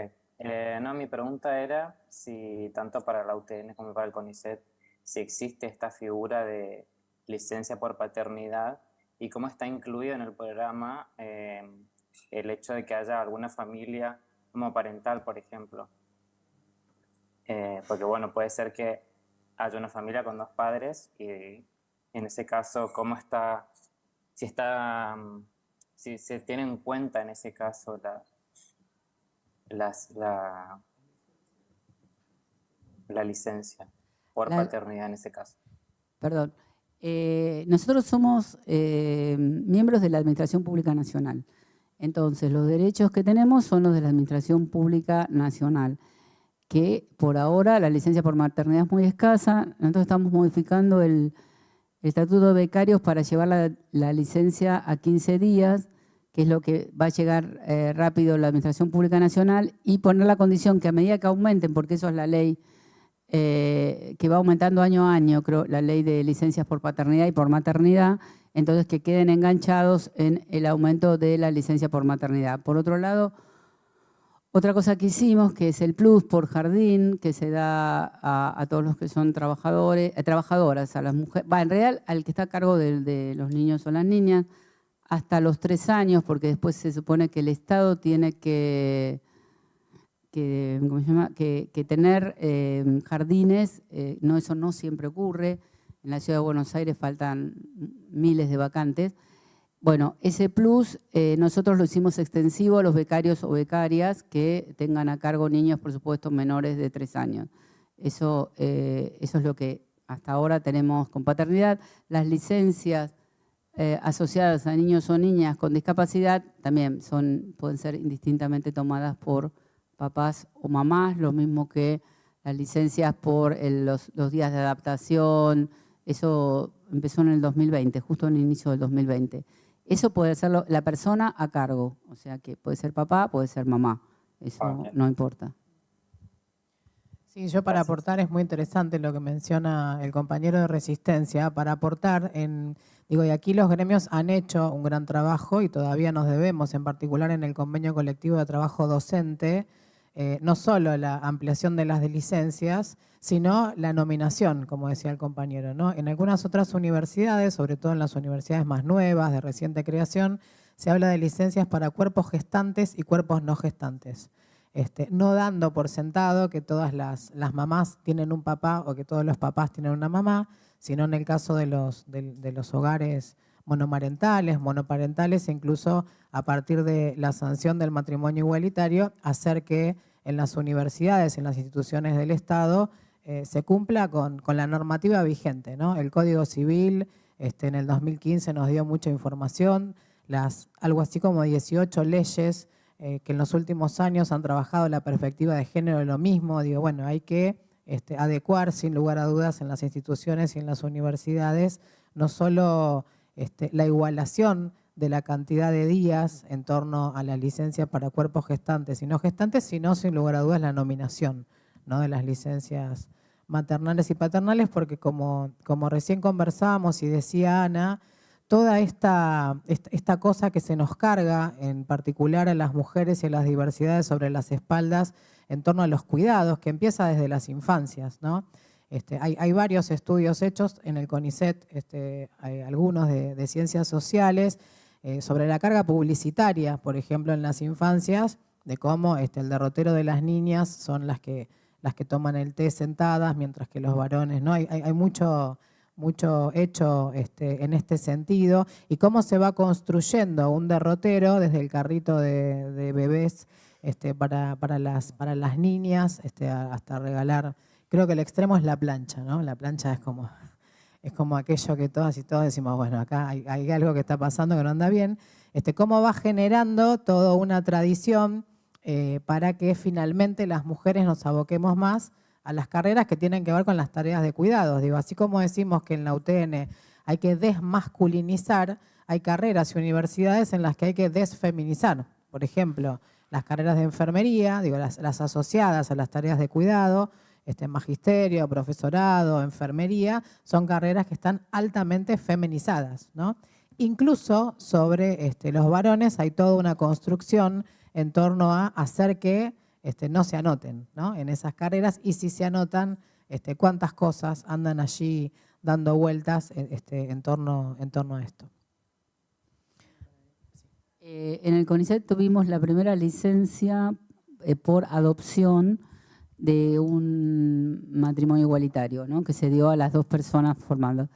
No, mi pregunta era si tanto para la UTN como para el CONICET, si existe esta figura de licencia por paternidad y cómo está incluido en el programa el hecho de que haya alguna familia homoparental, por ejemplo. Porque bueno, puede ser que haya una familia con 2 padres y en ese caso, ¿cómo está? Si se tiene en cuenta en ese caso la licencia por paternidad en ese caso. Perdón. Nosotros somos miembros de la Administración Pública Nacional. Entonces, los derechos que tenemos son los de la Administración Pública Nacional, que por ahora la licencia por maternidad es muy escasa. Nosotros estamos modificando el el estatuto de becarios para llevar la licencia a 15 días, que es lo que va a llegar rápido la Administración Pública Nacional, y poner la condición que a medida que aumenten, porque eso es la ley que va aumentando año a año, creo, la ley de licencias por paternidad y por maternidad, entonces que queden enganchados en el aumento de la licencia por maternidad. Por otro lado, otra cosa que hicimos, que es el plus por jardín, que se da a todos los que son trabajadoras, a las mujeres, en realidad al que está a cargo de los niños o las niñas, hasta los 3 años, porque después se supone que el Estado tiene que tener jardines. Eso no siempre ocurre. En la Ciudad de Buenos Aires faltan miles de vacantes. Bueno, ese plus nosotros lo hicimos extensivo a los becarios o becarias que tengan a cargo niños, por supuesto, menores de 3 años. Eso es lo que hasta ahora tenemos con paternidad. Las licencias asociadas a niños o niñas con discapacidad también pueden ser indistintamente tomadas por papás o mamás, lo mismo que las licencias por los días de adaptación. Eso empezó en el 2020, justo en el inicio del 2020. Eso puede hacerlo la persona a cargo, o sea que puede ser papá, puede ser mamá, eso no importa. Sí, yo para aportar, es muy interesante lo que menciona el compañero de Resistencia, para aportar y aquí los gremios han hecho un gran trabajo y todavía nos debemos, en particular en el convenio colectivo de trabajo docente, no solo la ampliación de las licencias, sino la nominación, como decía el compañero, ¿no? En algunas otras universidades, sobre todo en las universidades más nuevas, de reciente creación, se habla de licencias para cuerpos gestantes y cuerpos no gestantes. No dando por sentado que todas las mamás tienen un papá o que todos los papás tienen una mamá, sino en el caso de los hogares monoparentales, e incluso a partir de la sanción del matrimonio igualitario, hacer que en las universidades, en las instituciones del Estado, se cumpla con la normativa vigente, ¿no? El Código Civil en el 2015 nos dio mucha información, algo así como 18 leyes que en los últimos años han trabajado la perspectiva de género de lo mismo. Bueno, hay que adecuar sin lugar a dudas en las instituciones y en las universidades no solo la igualación de la cantidad de días en torno a la licencia para cuerpos gestantes y no gestantes, sino sin lugar a dudas la nominación, ¿no?, de las licencias maternales y paternales, porque como recién conversábamos y decía Ana, toda esta cosa que se nos carga, en particular a las mujeres y a las diversidades sobre las espaldas en torno a los cuidados, que empieza desde las infancias, ¿no? Hay varios estudios hechos en el CONICET, hay algunos de ciencias sociales, sobre la carga publicitaria, por ejemplo, en las infancias, de cómo el derrotero de las niñas son las que toman el té sentadas, mientras que los varones, ¿no? Hay mucho hecho en este sentido, y cómo se va construyendo un derrotero desde el carrito de bebés para las niñas, hasta regalar. Creo que el extremo es la plancha, ¿no? La plancha es como aquello que todas y todos decimos, bueno, acá hay algo que está pasando que no anda bien. Cómo va generando toda una tradición para que finalmente las mujeres nos aboquemos más a las carreras que tienen que ver con las tareas de cuidados. Así como decimos que en la UTN hay que desmasculinizar, hay carreras y universidades en las que hay que desfeminizar. Por ejemplo, las carreras de enfermería, las asociadas a las tareas de cuidado, magisterio, profesorado, enfermería, son carreras que están altamente feminizadas, ¿no? Incluso sobre los varones hay toda una construcción en torno a hacer que no se anoten, ¿no?, en esas carreras, y si se anotan, cuántas cosas andan allí dando vueltas en torno a esto. En el CONICET tuvimos la primera licencia por adopción de un matrimonio igualitario, ¿no?, que se dio a las 2 personas formando.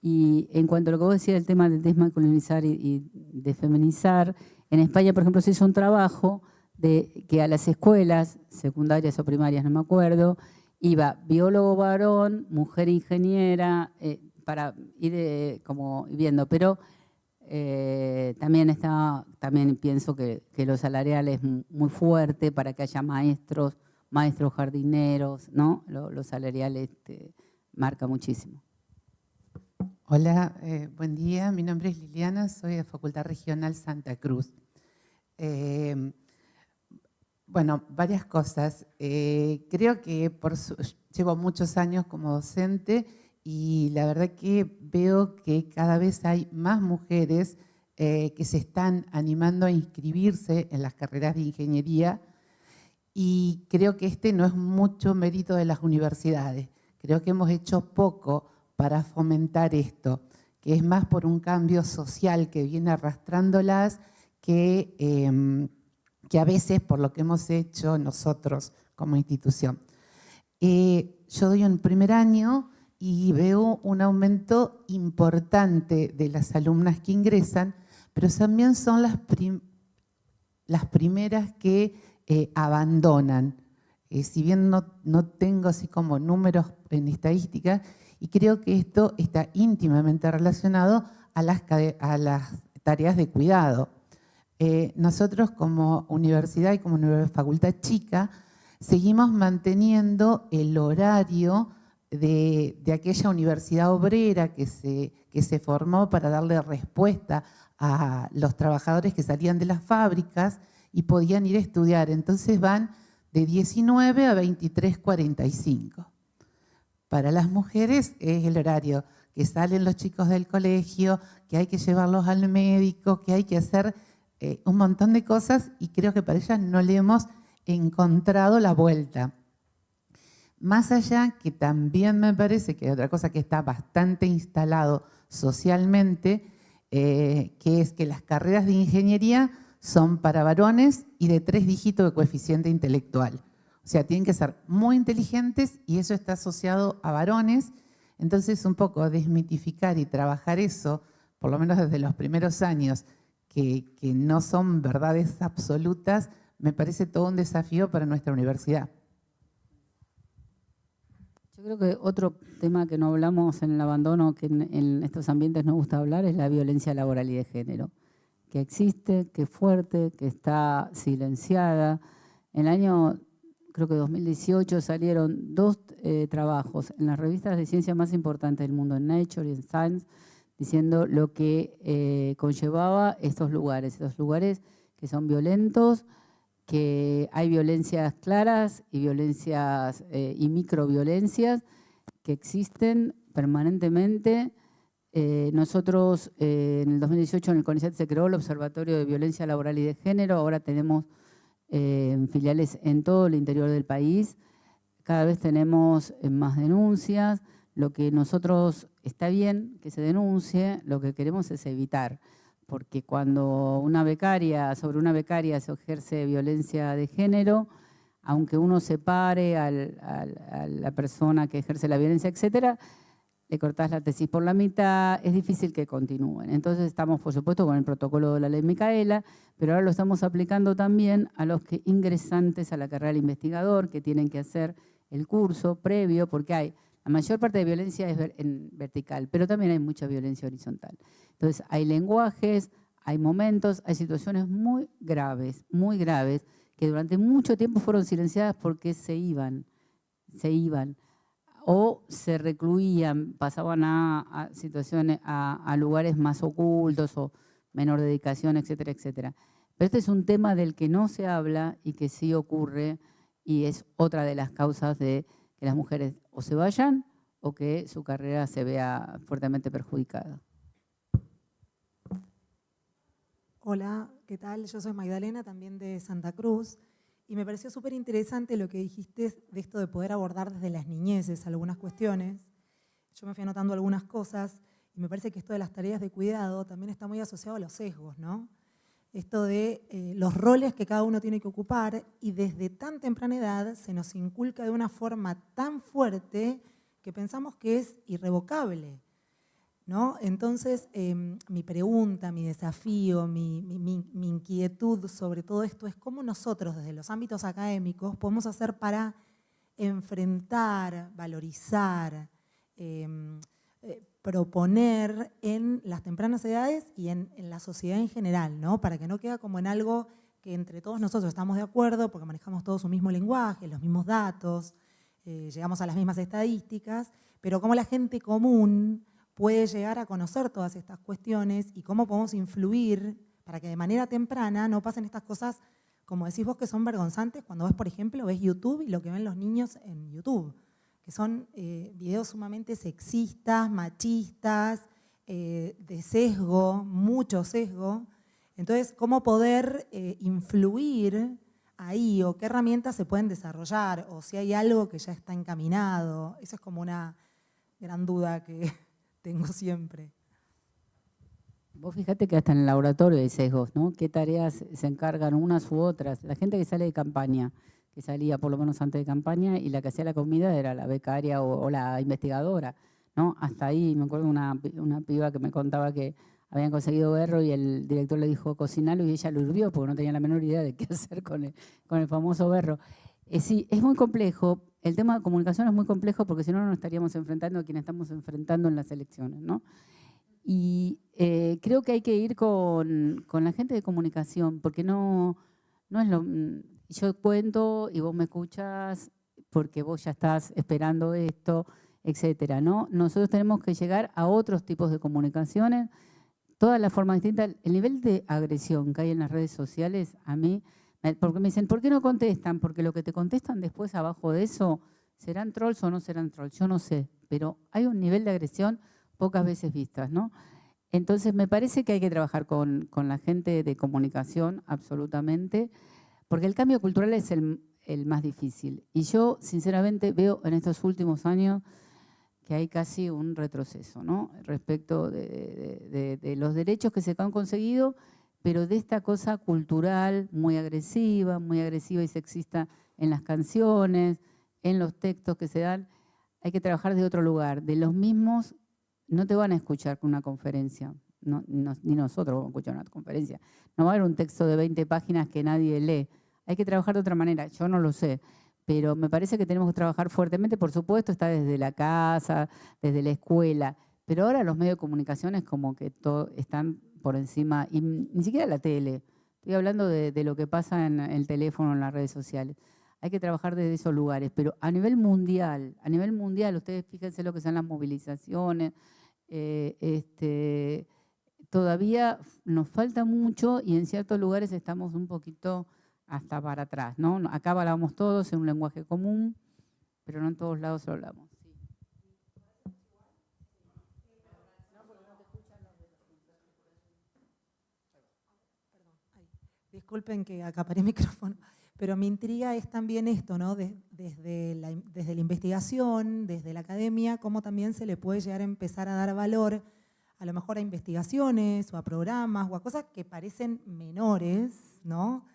Y en cuanto a lo que vos decías, el tema de desmasculinizar y de feminizar, en España, por ejemplo, se hizo un trabajo de que a las escuelas secundarias o primarias, no me acuerdo, iba biólogo varón, mujer ingeniera, para ir como viendo, pero también pienso que lo salarial es muy fuerte para que haya maestros jardineros, ¿no? Lo salarial marca muchísimo. Hola, buen día. Mi nombre es Liliana, soy de Facultad Regional Santa Cruz. Bueno, varias cosas. Creo que llevo muchos años como docente y la verdad que veo que cada vez hay más mujeres que se están animando a inscribirse en las carreras de ingeniería y creo que este no es mucho mérito de las universidades. Creo que hemos hecho poco para fomentar esto, que es más por un cambio social que viene arrastrándolas que a veces por lo que hemos hecho nosotros como institución. Yo doy un primer año y veo un aumento importante de las alumnas que ingresan, pero también son las primeras que abandonan. Si bien no tengo así como números en estadística, y creo que esto está íntimamente relacionado a las tareas de cuidado. Nosotros como universidad y como facultad chica seguimos manteniendo el horario de aquella universidad obrera que se formó para darle respuesta a los trabajadores que salían de las fábricas y podían ir a estudiar. Entonces van de 19 a 23:45. Para las mujeres es el horario que salen los chicos del colegio, que hay que llevarlos al médico, que hay que hacer un montón de cosas y creo que para ellas no le hemos encontrado la vuelta. Más allá que también me parece que hay otra cosa que está bastante instalado socialmente, que es que las carreras de ingeniería son para varones y de 3 dígitos de coeficiente intelectual. O sea, tienen que ser muy inteligentes y eso está asociado a varones. Entonces, un poco desmitificar y trabajar eso, por lo menos desde los primeros años, que no son verdades absolutas, me parece todo un desafío para nuestra universidad. Yo creo que otro tema que no hablamos en el abandono, que en estos ambientes nos gusta hablar, es la violencia laboral y de género, que existe, que es fuerte, que está silenciada. En el año, creo que 2018, salieron 2 trabajos en las revistas de ciencia más importantes del mundo, en Nature y en Science, diciendo lo que conllevaba estos lugares que son violentos, que hay violencias claras y violencias y microviolencias que existen permanentemente. Nosotros en el 2018 en el CONICET se creó el Observatorio de Violencia Laboral y de Género, ahora tenemos filiales en todo el interior del país, cada vez tenemos más denuncias. Lo que nosotros está bien que se denuncie, lo que queremos es evitar, porque cuando sobre una becaria se ejerce violencia de género, aunque uno separe a la persona que ejerce la violencia, etcétera, le cortás la tesis por la mitad, es difícil que continúen. Entonces estamos, por supuesto, con el protocolo de la ley Micaela, pero ahora lo estamos aplicando también a los ingresantes a la carrera de investigador, que tienen que hacer el curso previo, porque la mayor parte de violencia es en vertical, pero también hay mucha violencia horizontal. Entonces hay lenguajes, hay momentos, hay situaciones muy graves, que durante mucho tiempo fueron silenciadas porque se iban o se recluían, pasaban a situaciones, a lugares más ocultos o menor dedicación, etcétera, etcétera. Pero este es un tema del que no se habla y que sí ocurre y es otra de las causas de que las mujeres o se vayan o que su carrera se vea fuertemente perjudicada. Hola, ¿qué tal? Yo soy Magdalena, también de Santa Cruz, y me pareció súper interesante lo que dijiste de esto de poder abordar desde las niñeces algunas cuestiones. Yo me fui anotando algunas cosas y me parece que esto de las tareas de cuidado también está muy asociado a los sesgos, ¿no? Esto de los roles que cada uno tiene que ocupar y desde tan temprana edad se nos inculca de una forma tan fuerte que pensamos que es irrevocable, ¿no? Entonces, mi pregunta, mi desafío, mi inquietud sobre todo esto es cómo nosotros desde los ámbitos académicos podemos hacer para enfrentar, valorizar, proponer en las tempranas edades y en la sociedad en general, ¿no? Para que no quede como en algo que entre todos nosotros estamos de acuerdo porque manejamos todos un mismo lenguaje, los mismos datos, llegamos a las mismas estadísticas, pero como la gente común puede llegar a conocer todas estas cuestiones y cómo podemos influir para que de manera temprana no pasen estas cosas, como decís vos, que son vergonzantes cuando ves, por ejemplo, ves YouTube y lo que ven los niños en YouTube, que son videos sumamente sexistas, machistas, de sesgo, mucho sesgo. Entonces, ¿cómo poder influir ahí o qué herramientas se pueden desarrollar o si hay algo que ya está encaminado? Esa es como una gran duda que tengo siempre. Vos fíjate que hasta en el laboratorio hay sesgos, ¿no? ¿Qué tareas se encargan unas u otras? La gente que sale de campaña, que salía por lo menos antes de campaña, y la que hacía la comida era la becaria o la investigadora, ¿no? Hasta ahí, me acuerdo una piba que me contaba que habían conseguido berro y el director le dijo cocinalo y ella lo hirvió porque no tenía la menor idea de qué hacer con el famoso berro. Sí, es muy complejo. El tema de comunicación es muy complejo porque si no nos estaríamos enfrentando a quienes estamos enfrentando en las elecciones, ¿no? Y creo que hay que ir con la gente de comunicación porque no es lo... Yo cuento y vos me escuchas porque vos ya estás esperando esto, etcétera, ¿no? Nosotros tenemos que llegar a otros tipos de comunicaciones, todas las formas distintas. El nivel de agresión que hay en las redes sociales, a mí, porque me dicen, ¿por qué no contestan? Porque lo que te contestan después abajo de eso, ¿serán trolls o no serán trolls? Yo no sé, pero hay un nivel de agresión pocas veces vistas, ¿no? Entonces, me parece que hay que trabajar con la gente de comunicación, absolutamente, porque el cambio cultural es el más difícil. Y yo, sinceramente, veo en estos últimos años que hay casi un retroceso, ¿no? Respecto de los derechos que se han conseguido, pero de esta cosa cultural muy agresiva y sexista en las canciones, en los textos que se dan, hay que trabajar de otro lugar. De los mismos no te van a escuchar con una conferencia, ni nosotros vamos a escuchar una conferencia. No va a haber un texto de 20 páginas que nadie lee. Hay que trabajar de otra manera, yo no lo sé. Pero me parece que tenemos que trabajar fuertemente, por supuesto, está desde la casa, desde la escuela, pero ahora los medios de comunicación es como que están por encima, y ni siquiera la tele, estoy hablando de lo que pasa en el teléfono, en las redes sociales. Hay que trabajar desde esos lugares, pero a nivel mundial, ustedes fíjense lo que son las movilizaciones, todavía nos falta mucho y en ciertos lugares estamos un poquito hasta para atrás, ¿no? Acá hablamos todos en un lenguaje común, pero no en todos lados lo hablamos. Disculpen que acaparé el micrófono, pero mi intriga es también esto, ¿no? Desde la investigación, desde la academia, cómo también se le puede llegar a empezar a dar valor a lo mejor a investigaciones o a programas o a cosas que parecen menores, ¿no?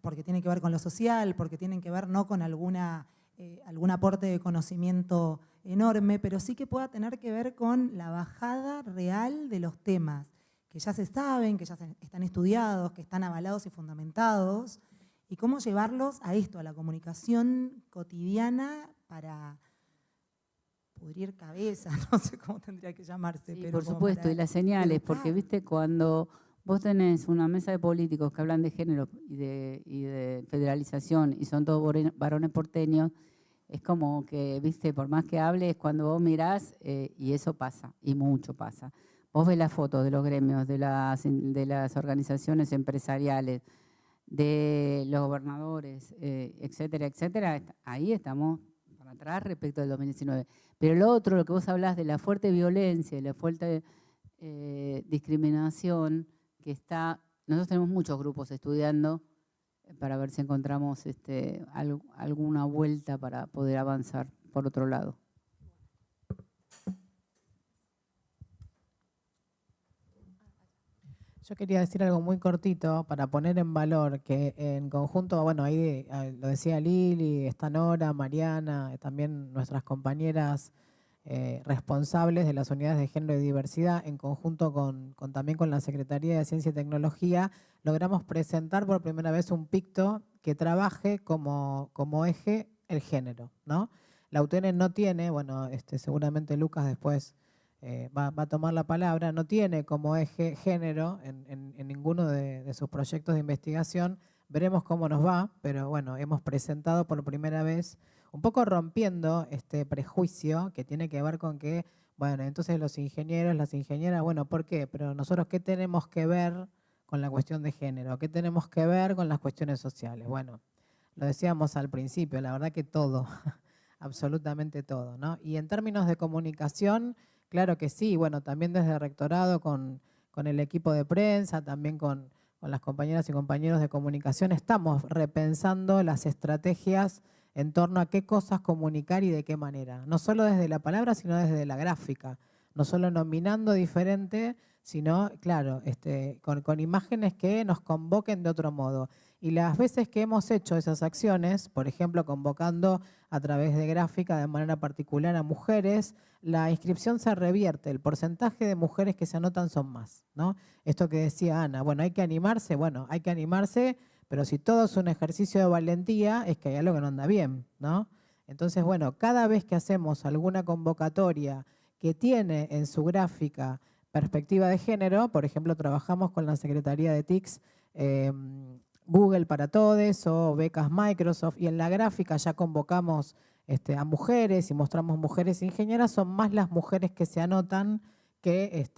Porque tienen que ver con lo social, porque tienen que ver no con algún aporte de conocimiento enorme, pero sí que pueda tener que ver con la bajada real de los temas, que ya se saben, que ya están estudiados, que están avalados y fundamentados, y cómo llevarlos a esto, a la comunicación cotidiana para pudrir cabeza, no sé cómo tendría que llamarse. Sí, pero por supuesto, y las señales, educar. porque viste cuando vos tenés una mesa de políticos que hablan de género y de federalización y son todos varones porteños, es como que, viste, por más que hables, cuando vos mirás, y eso pasa, y mucho pasa. Vos ves las fotos de los gremios, de las organizaciones empresariales, de los gobernadores, etcétera, etcétera, ahí estamos para atrás respecto del 2019. Pero lo otro, lo que vos hablás de la fuerte violencia y la fuerte discriminación que está, nosotros tenemos muchos grupos estudiando para ver si encontramos alguna vuelta para poder avanzar por otro lado. Yo quería decir algo muy cortito para poner en valor que en conjunto, bueno, ahí lo decía Lili, está Nora, Mariana, también nuestras compañeras responsables de las unidades de género y diversidad, en conjunto también con la Secretaría de Ciencia y Tecnología, logramos presentar por primera vez un picto que trabaje como eje el género, ¿no? La UTN no tiene, bueno, seguramente Lucas después va a tomar la palabra, no tiene como eje género en ninguno de sus proyectos de investigación. Veremos cómo nos va, pero bueno, hemos presentado por primera vez, un poco rompiendo este prejuicio que tiene que ver con que, Bueno, entonces los ingenieros, las ingenieras, bueno, ¿por qué? Pero nosotros, ¿qué tenemos que ver con la cuestión de género? ¿Qué tenemos que ver con las cuestiones sociales? Bueno, lo decíamos al principio, la verdad que todo, absolutamente todo, ¿no? Y en términos de comunicación, claro que sí, bueno, también desde el rectorado con el equipo de prensa, también con las compañeras y compañeros de comunicación, estamos repensando las estrategias en torno a qué cosas comunicar y de qué manera. No solo desde la palabra, sino desde la gráfica. No solo nominando diferente, sino, claro, con imágenes que nos convoquen de otro modo. Y las veces que hemos hecho esas acciones, por ejemplo, convocando a través de gráfica de manera particular a mujeres, la inscripción se revierte, el porcentaje de mujeres que se anotan son más, ¿no? Esto que decía Ana, bueno, hay que animarse, pero si todo es un ejercicio de valentía, es que hay algo que no anda bien, ¿no? Entonces, bueno, cada vez que hacemos alguna convocatoria que tiene en su gráfica perspectiva de género, por ejemplo, trabajamos con la Secretaría de TICS, Google para Todes o becas Microsoft, y en la gráfica ya convocamos a mujeres y mostramos mujeres ingenieras, son más las mujeres que se anotan que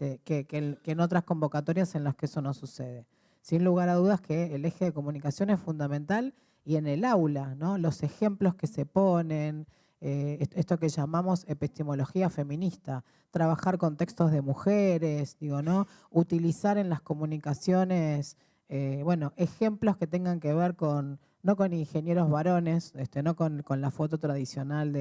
en otras convocatorias en las que eso no sucede. Sin lugar a dudas que el eje de comunicación es fundamental, y en el aula, ¿no? Los ejemplos que se ponen, esto que llamamos epistemología feminista, trabajar con textos de mujeres, ¿no? Utilizar en las comunicaciones, ejemplos que tengan que ver no con ingenieros varones, no con la foto tradicional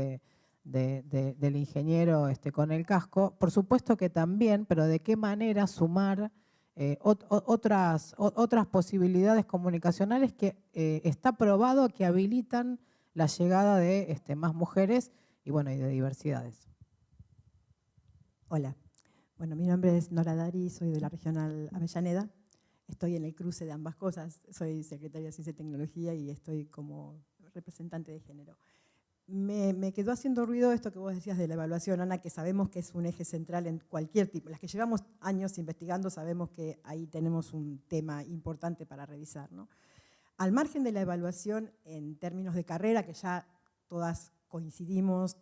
del ingeniero con el casco, por supuesto que también, pero de qué manera sumar otras posibilidades comunicacionales que está probado que habilitan la llegada de más mujeres y de diversidades. Hola, bueno, mi nombre es Nora Dari, soy de la Regional Avellaneda. Estoy en el cruce de ambas cosas, soy secretaria de Ciencia y Tecnología y estoy como representante de género. Me quedó haciendo ruido esto que vos decías de la evaluación, Ana, que sabemos que es un eje central en cualquier tipo. Las que llevamos años investigando sabemos que ahí tenemos un tema importante para revisar, ¿no? Al margen de la evaluación en términos de carrera, que ya todas coincidimos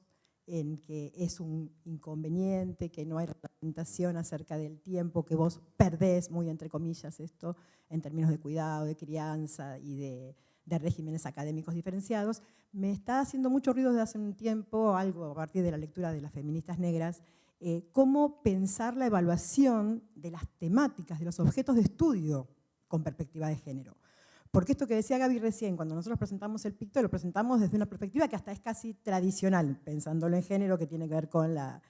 en que es un inconveniente, que no hay reglamentación acerca del tiempo, que vos perdés, muy entre comillas esto, en términos de cuidado, de crianza y de regímenes académicos diferenciados, me está haciendo mucho ruido desde hace un tiempo, algo a partir de la lectura de las feministas negras, cómo pensar la evaluación de las temáticas, de los objetos de estudio con perspectiva de género. Porque esto que decía Gaby recién, cuando nosotros presentamos el PICTO, lo presentamos desde una perspectiva que hasta es casi tradicional, pensándolo en género, que tiene que ver con la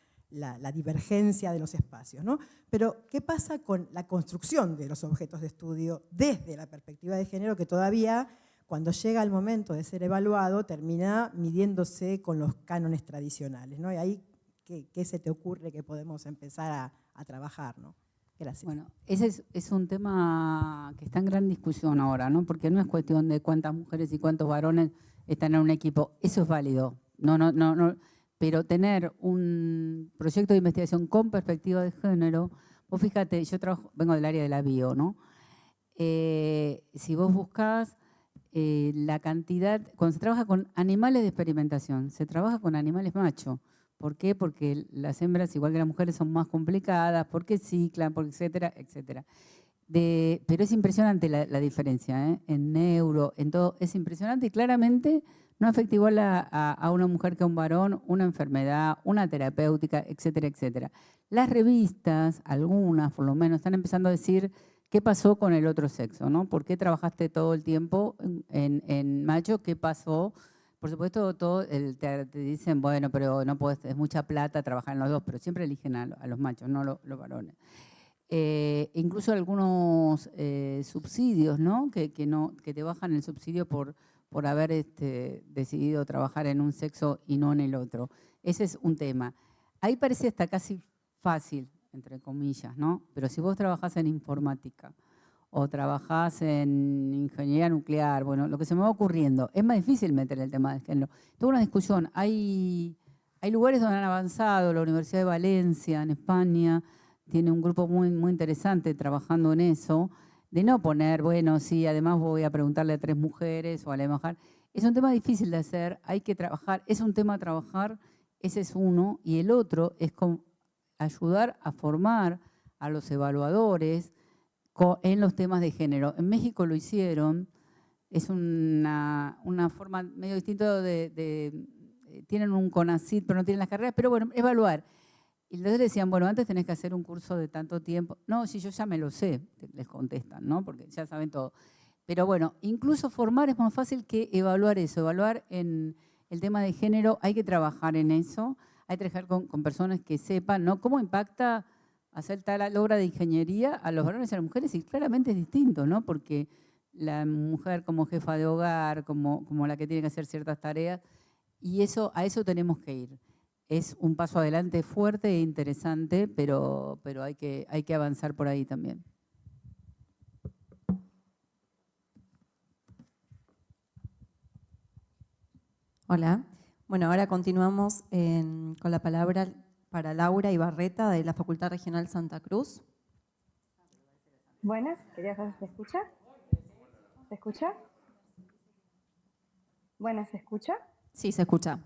divergencia de los espacios, ¿no? Pero, ¿qué pasa con la construcción de los objetos de estudio desde la perspectiva de género, que todavía, cuando llega el momento de ser evaluado, termina midiéndose con los cánones tradicionales, ¿no? Y ahí, ¿qué se te ocurre que podemos empezar a trabajar, ¿no? Gracias. Bueno, ese es un tema que está en gran discusión ahora, ¿no? Porque no es cuestión de cuántas mujeres y cuántos varones están en un equipo. Eso es válido. No. Pero tener un proyecto de investigación con perspectiva de género, vos fíjate, yo vengo del área de la bio, ¿no? Si vos buscás la cantidad, cuando se trabaja con animales de experimentación, se trabaja con animales machos. ¿Por qué? Porque las hembras, igual que las mujeres, son más complicadas, porque ciclan, etcétera, etcétera. Pero es impresionante la diferencia, ¿eh? En neuro, en todo, es impresionante y claramente no afecta igual a una mujer que a un varón, una enfermedad, una terapéutica, etcétera, etcétera. Las revistas, algunas por lo menos, están empezando a decir qué pasó con el otro sexo, ¿no? ¿Por qué trabajaste todo el tiempo en macho? ¿Qué pasó? Por supuesto, te dicen, bueno, pero no puedes, es mucha plata trabajar en los dos, pero siempre eligen a los machos, no los varones. Incluso algunos subsidios, ¿no? Que te bajan el subsidio por haber decidido trabajar en un sexo y no en el otro. Ese es un tema. Ahí parece hasta casi fácil, entre comillas, ¿no? Pero si vos trabajás en informática o trabajás en ingeniería nuclear, bueno, lo que se me va ocurriendo, es más difícil meter el tema del género. Toda una discusión. Hay lugares donde han avanzado, la Universidad de Valencia, en España, tiene un grupo muy, muy interesante trabajando en eso, de no poner, bueno, sí, además voy a preguntarle a 3 mujeres o a la mujer. Es un tema difícil de hacer, hay que trabajar, es un tema a trabajar, ese es uno, y el otro es ayudar a formar a los evaluadores en los temas de género. En México lo hicieron, es una forma medio distinta tienen un CONACYT, pero no tienen las carreras, pero bueno, evaluar. Y entonces decían, bueno, antes tenés que hacer un curso de tanto tiempo. No, si yo ya me lo sé, les contestan, ¿no? Porque ya saben todo. Pero bueno, incluso formar es más fácil que evaluar eso. Evaluar en el tema de género, hay que trabajar en eso, hay que trabajar con personas que sepan, ¿no? Cómo impacta hacer tal obra de ingeniería a los varones y a las mujeres, y claramente es distinto, ¿no? Porque la mujer como jefa de hogar, como la que tiene que hacer ciertas tareas, y a eso tenemos que ir. Es un paso adelante fuerte e interesante, pero hay que avanzar por ahí también. Hola. Bueno, ahora continuamos con la palabra para Laura Ibarreta de la Facultad Regional Santa Cruz. Buenas, quería saber si se escucha. ¿Se escucha? Buenas, ¿se escucha? Sí, se escucha.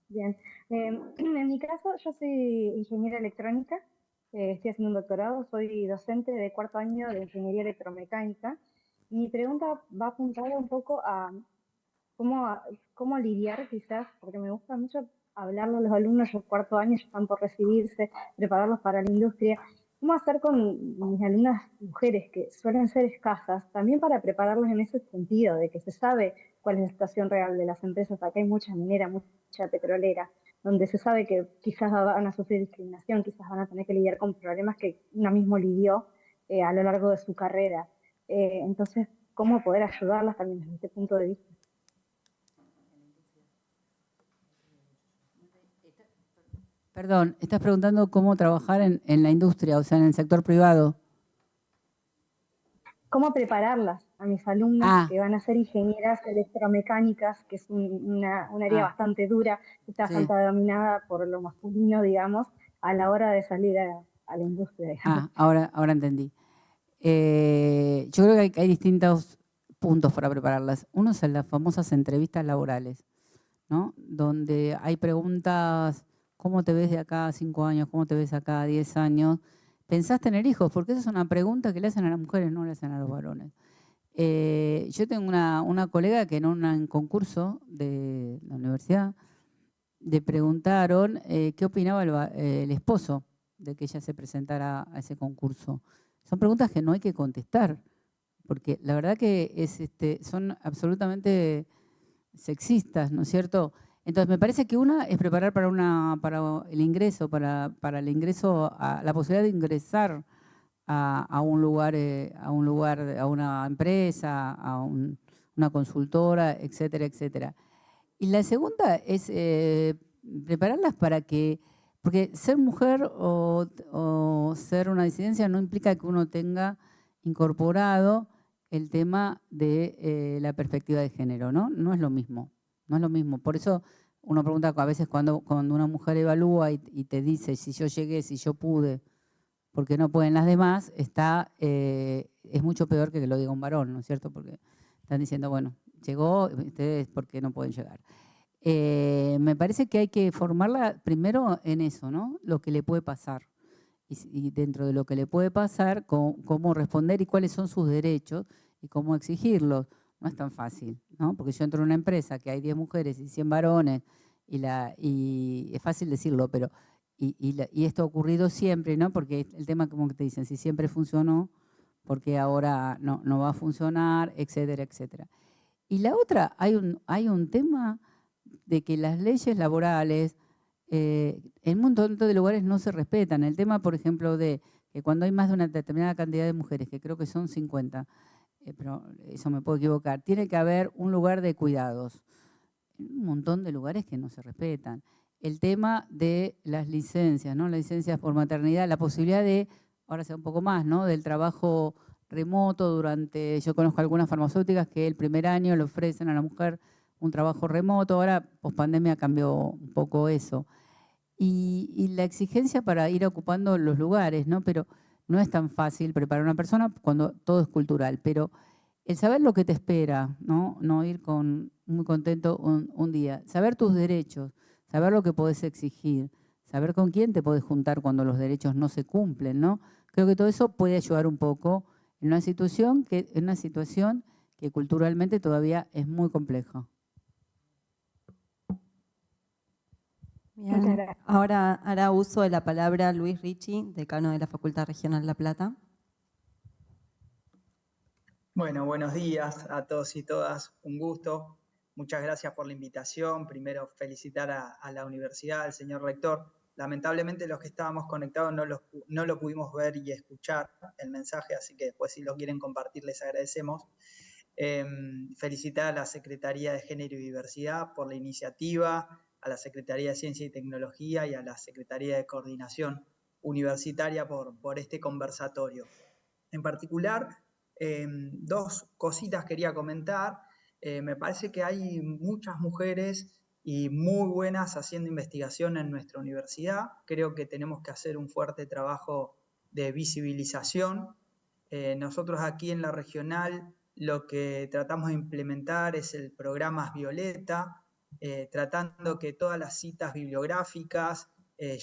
Bien. En mi caso, yo soy ingeniera electrónica, estoy haciendo un doctorado, soy docente de 4º año de ingeniería electromecánica. Mi pregunta va apuntada un poco a cómo lidiar quizás, porque me gusta mucho hablarle a los alumnos, yo 4º año, ya están por recibirse, prepararlos para la industria. ¿Cómo hacer con mis alumnas mujeres, que suelen ser escasas, también para prepararlas en ese sentido, de que se sabe cuál es la situación real de las empresas? Acá hay mucha minera, mucha petrolera, donde se sabe que quizás van a sufrir discriminación, quizás van a tener que lidiar con problemas que una misma lidió a lo largo de su carrera. Entonces, ¿cómo poder ayudarlas también desde este punto de vista? Perdón, estás preguntando cómo trabajar en la industria, o sea, en el sector privado. ¿Cómo prepararlas a mis alumnas que van a ser ingenieras electromecánicas, que es un área bastante dura, que está bastante dominada por lo masculino, digamos, a la hora de salir a la industria, digamos? Ahora entendí. Yo creo que hay distintos puntos para prepararlas. Uno es en las famosas entrevistas laborales, ¿no? Donde hay preguntas: ¿cómo te ves de acá a 5 años? ¿Cómo te ves acá a 10 años? ¿Pensás tener hijos? Porque esa es una pregunta que le hacen a las mujeres, no le hacen a los varones. Yo tengo una colega que en un concurso de la universidad le preguntaron qué opinaba el esposo de que ella se presentara a ese concurso. Son preguntas que no hay que contestar, porque la verdad que son absolutamente sexistas, ¿no es cierto? Entonces, me parece que una es preparar para el ingreso, para el ingreso, la posibilidad de ingresar a un lugar, a una empresa, a una consultora, etcétera, etcétera. Y la segunda es prepararlas para que, porque ser mujer o ser una disidencia no implica que uno tenga incorporado el tema de la perspectiva de género, ¿no? No es lo mismo. No es lo mismo. Por eso uno pregunta a veces cuando una mujer evalúa y te dice si yo llegué, si yo pude, porque no pueden las demás, es mucho peor que lo diga un varón, ¿no es cierto? Porque están diciendo, bueno, llegó, ustedes ¿por qué no pueden llegar? Me parece que hay que formarla primero en eso, ¿no? Lo que le puede pasar. Y dentro de lo que le puede pasar, cómo responder y cuáles son sus derechos y cómo exigirlos. No es tan fácil, ¿no? Porque yo entro en una empresa que hay 10 mujeres y 100 varones, y es fácil decirlo, pero y esto ha ocurrido siempre, ¿no? Porque el tema, como te dicen, si siempre funcionó, porque ahora no va a funcionar, etcétera, etcétera. Y la otra, hay un tema de que las leyes laborales en un montón de lugares no se respetan. El tema, por ejemplo, de que cuando hay más de una determinada cantidad de mujeres, que creo que son 50, pero eso me puedo equivocar, tiene que haber un lugar de cuidados. Un montón de lugares que no se respetan. El tema de las licencias, ¿no? Las licencias por maternidad, la posibilidad de, ahora sea un poco más, ¿no? Del trabajo remoto yo conozco algunas farmacéuticas que el primer año le ofrecen a la mujer un trabajo remoto, ahora pospandemia cambió un poco eso. Y la exigencia para ir ocupando los lugares, ¿no? Pero no es tan fácil preparar a una persona cuando todo es cultural, pero el saber lo que te espera, no ir muy contento un día, saber tus derechos, saber lo que podés exigir, saber con quién te podés juntar cuando los derechos no se cumplen, ¿no? Creo que todo eso puede ayudar un poco en una situación que culturalmente todavía es muy compleja. Bien, ahora hará uso de la palabra Luis Ricci, decano de la Facultad Regional La Plata. Bueno, buenos días a todos y todas, un gusto. Muchas gracias por la invitación. Primero, felicitar a la universidad, al señor rector. Lamentablemente los que estábamos conectados no lo pudimos ver y escuchar el mensaje, así que después si lo quieren compartir les agradecemos. Felicitar a la Secretaría de Género y Diversidad por la iniciativa, a la Secretaría de Ciencia y Tecnología y a la Secretaría de Coordinación Universitaria por este conversatorio. En particular, dos cositas quería comentar. Me parece que hay muchas mujeres y muy buenas haciendo investigación en nuestra universidad. Creo que tenemos que hacer un fuerte trabajo de visibilización. Nosotros aquí en la regional lo que tratamos de implementar es el programa Violeta, tratando que todas las citas bibliográficas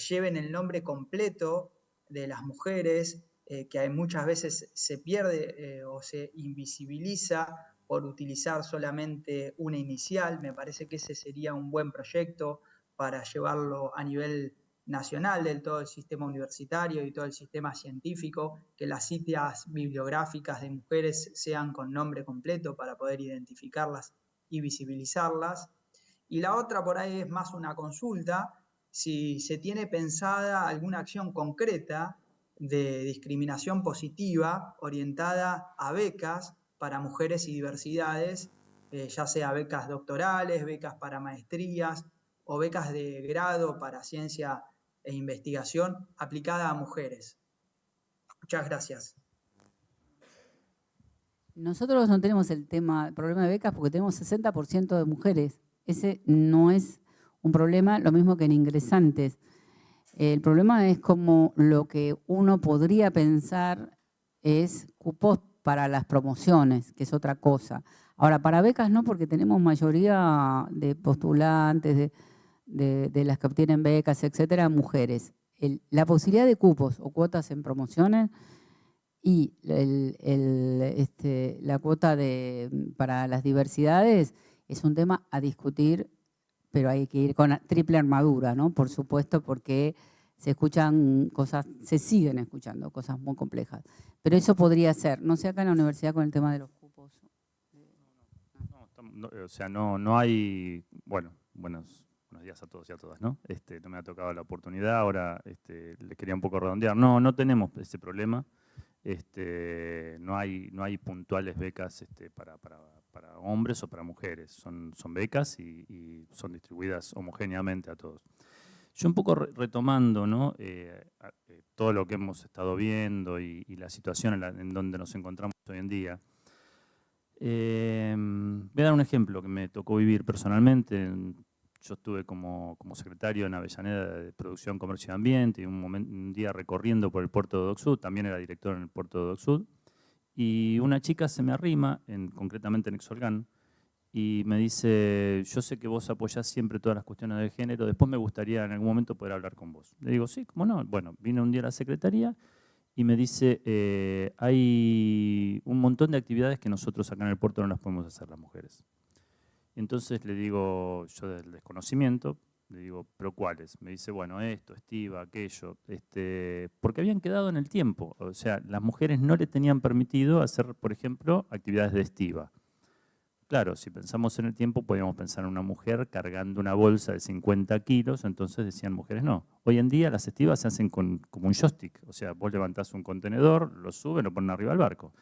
lleven el nombre completo de las mujeres, que muchas veces se pierde o se invisibiliza por utilizar solamente una inicial. Me parece que ese sería un buen proyecto para llevarlo a nivel nacional del todo el sistema universitario y todo el sistema científico, que las citas bibliográficas de mujeres sean con nombre completo para poder identificarlas y visibilizarlas. Y la otra por ahí es más una consulta, si se tiene pensada alguna acción concreta de discriminación positiva orientada a becas para mujeres y diversidades, ya sea becas doctorales, becas para maestrías o becas de grado para ciencia e investigación aplicada a mujeres. Muchas gracias. Nosotros no tenemos el problema de becas porque tenemos 60% de mujeres. Ese no es un problema, lo mismo que en ingresantes. El problema es como lo que uno podría pensar es cupos para las promociones, que es otra cosa. Ahora, para becas no, porque tenemos mayoría de postulantes, de las que obtienen becas, etcétera, mujeres. La posibilidad de cupos o cuotas en promociones y la cuota para las diversidades es un tema a discutir, pero hay que ir con triple armadura, ¿no? Por supuesto, porque se escuchan cosas, se siguen escuchando cosas muy complejas. Pero eso podría ser, no sé acá en la universidad con el tema de los cupos. O sea, no hay, bueno, buenos días a todos y a todas, ¿no? No me ha tocado la oportunidad, ahora le quería un poco redondear. No tenemos ese problema. No hay puntuales becas para hombres o para mujeres. Son becas y son distribuidas homogéneamente a todos. Yo un poco retomando, ¿no? Todo lo que hemos estado viendo y la situación en donde nos encontramos hoy en día. Voy a dar un ejemplo que me tocó vivir personalmente. Yo estuve como secretario en Avellaneda de Producción, Comercio y Ambiente y un día recorriendo por el puerto de Dock Sud, también era director en el puerto de Dock Sud, y una chica se me arrima, concretamente en Exolgan, y me dice, yo sé que vos apoyás siempre todas las cuestiones de género, después me gustaría en algún momento poder hablar con vos. Le digo, sí, ¿cómo no? Bueno, vine un día a la secretaría y me dice, hay un montón de actividades que nosotros acá en el puerto no las podemos hacer las mujeres. Entonces le digo, yo del desconocimiento, le digo, ¿pero cuáles? Me dice, bueno, esto, estiva, aquello, porque habían quedado en el tiempo. O sea, las mujeres no le tenían permitido hacer, por ejemplo, actividades de estiva. Claro, si pensamos en el tiempo, podíamos pensar en una mujer cargando una bolsa de 50 kilos, entonces decían mujeres no. Hoy en día las estivas se hacen como un joystick, o sea, vos levantás un contenedor, lo suben, lo ponen arriba del barco.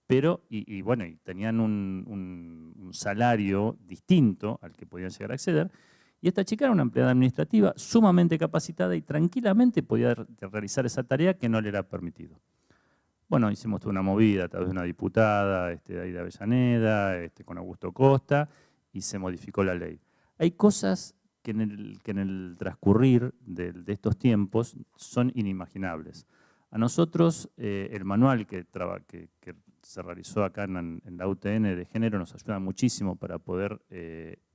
Pero, y tenían un salario distinto al que podían llegar a acceder, y esta chica era una empleada administrativa sumamente capacitada y tranquilamente podía realizar esa tarea que no le era permitido. Bueno, hicimos toda una movida a través de una diputada de ahí de Avellaneda, con Augusto Costa, y se modificó la ley. Hay cosas que en el transcurrir de estos tiempos son inimaginables. A nosotros, el manual que se realizó acá en la UTN de género nos ayuda muchísimo para poder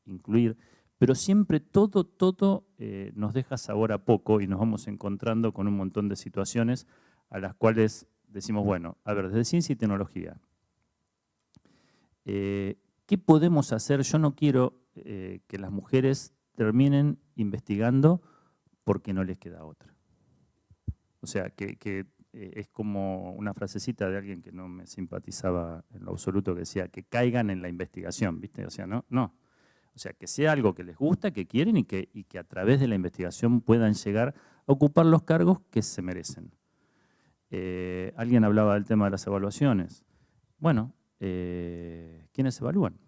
incluir, pero siempre todo nos deja sabor a poco y nos vamos encontrando con un montón de situaciones a las cuales decimos, bueno, a ver, desde ciencia y tecnología, ¿qué podemos hacer? Yo no quiero que las mujeres terminen investigando porque no les queda otra. O sea, que es como una frasecita de alguien que no me simpatizaba en lo absoluto, que decía que caigan en la investigación, ¿viste? O sea, no. O sea, que sea algo que les gusta, que quieren y que a través de la investigación puedan llegar a ocupar los cargos que se merecen. Alguien hablaba del tema de las evaluaciones. Bueno, ¿quiénes evalúan?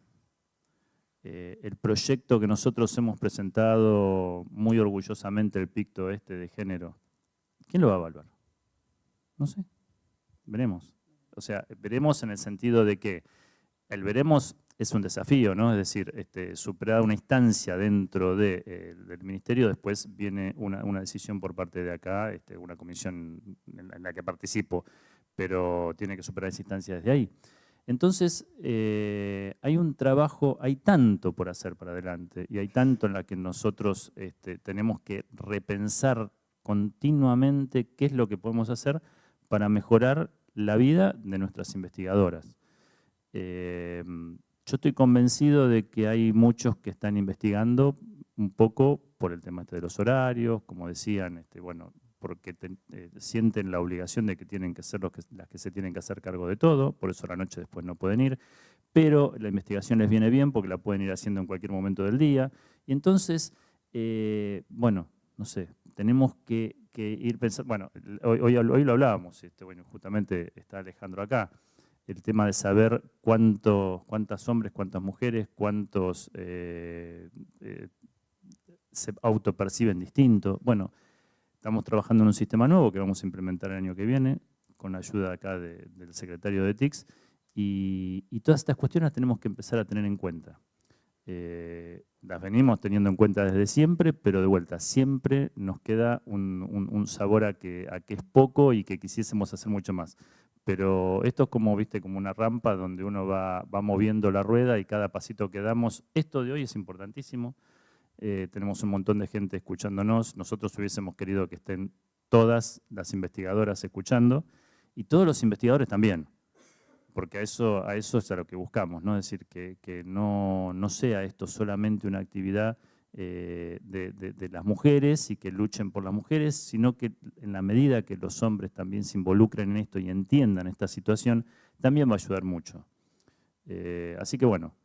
El proyecto que nosotros hemos presentado muy orgullosamente, el Picto de género, ¿quién lo va a evaluar? No sé, veremos. O sea, veremos en el sentido de que el veremos es un desafío, ¿no? Es decir, superada una instancia dentro del Ministerio, después viene una decisión por parte de acá, una comisión en la que participo, pero tiene que superar esa instancia desde ahí. Entonces, hay un trabajo, hay tanto por hacer para adelante y hay tanto en la que nosotros tenemos que repensar continuamente qué es lo que podemos hacer para mejorar la vida de nuestras investigadoras. Yo estoy convencido de que hay muchos que están investigando un poco por el tema de los horarios, como decían, bueno, porque sienten la obligación de que tienen que ser las que se tienen que hacer cargo de todo, por eso a la noche después no pueden ir, pero la investigación les viene bien porque la pueden ir haciendo en cualquier momento del día. Y entonces, bueno, no sé, tenemos que ir pensando, bueno, hoy lo hablábamos, bueno, justamente está Alejandro acá, el tema de saber cuántas hombres, cuántas mujeres, cuántos se autoperciben distintos. Bueno, estamos trabajando en un sistema nuevo que vamos a implementar el año que viene, con la ayuda acá del secretario de TICS, y todas estas cuestiones las tenemos que empezar a tener en cuenta. Las venimos teniendo en cuenta desde siempre, pero de vuelta, siempre nos queda un sabor a que es poco y que quisiésemos hacer mucho más. Pero esto es como, ¿viste? Como una rampa donde uno va moviendo la rueda y cada pasito que damos. Esto de hoy es importantísimo. Tenemos un montón de gente escuchándonos. Nosotros hubiésemos querido que estén todas las investigadoras escuchando y todos los investigadores también. Porque a eso es a lo que buscamos, ¿no? Es decir, que no sea esto solamente una actividad de las mujeres y que luchen por las mujeres, sino que en la medida que los hombres también se involucren en esto y entiendan esta situación, también va a ayudar mucho. Así que bueno,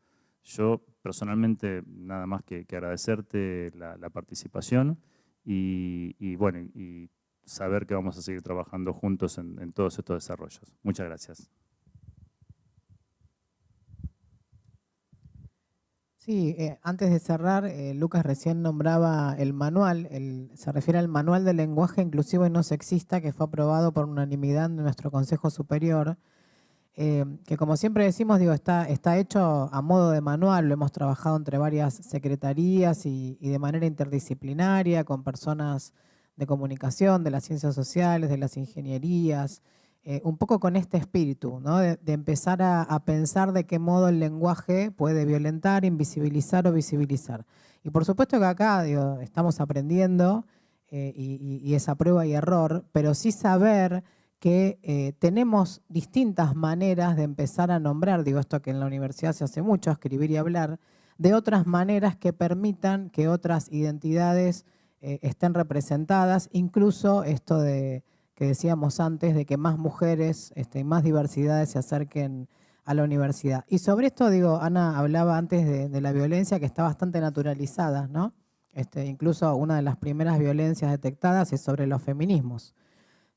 yo personalmente nada más que agradecerte la participación y bueno, y saber que vamos a seguir trabajando juntos en todos estos desarrollos. Muchas gracias. Sí, antes de cerrar, Lucas recién nombraba el manual, se refiere al Manual de Lenguaje Inclusivo y No Sexista, que fue aprobado por unanimidad en nuestro Consejo Superior, que como siempre decimos, está hecho a modo de manual, lo hemos trabajado entre varias secretarías y de manera interdisciplinaria, con personas de comunicación, de las ciencias sociales, de las ingenierías, un poco con este espíritu, ¿no? de empezar a pensar de qué modo el lenguaje puede violentar, invisibilizar o visibilizar. Y por supuesto que acá estamos aprendiendo y es a prueba y error, pero sí saber que tenemos distintas maneras de empezar a nombrar, esto que en la universidad se hace mucho, escribir y hablar, de otras maneras que permitan que otras identidades estén representadas, incluso esto que decíamos antes, de que más mujeres y más diversidades se acerquen a la universidad. Y sobre esto, Ana hablaba antes de la violencia que está bastante naturalizada, ¿no? Incluso una de las primeras violencias detectadas es sobre los feminismos.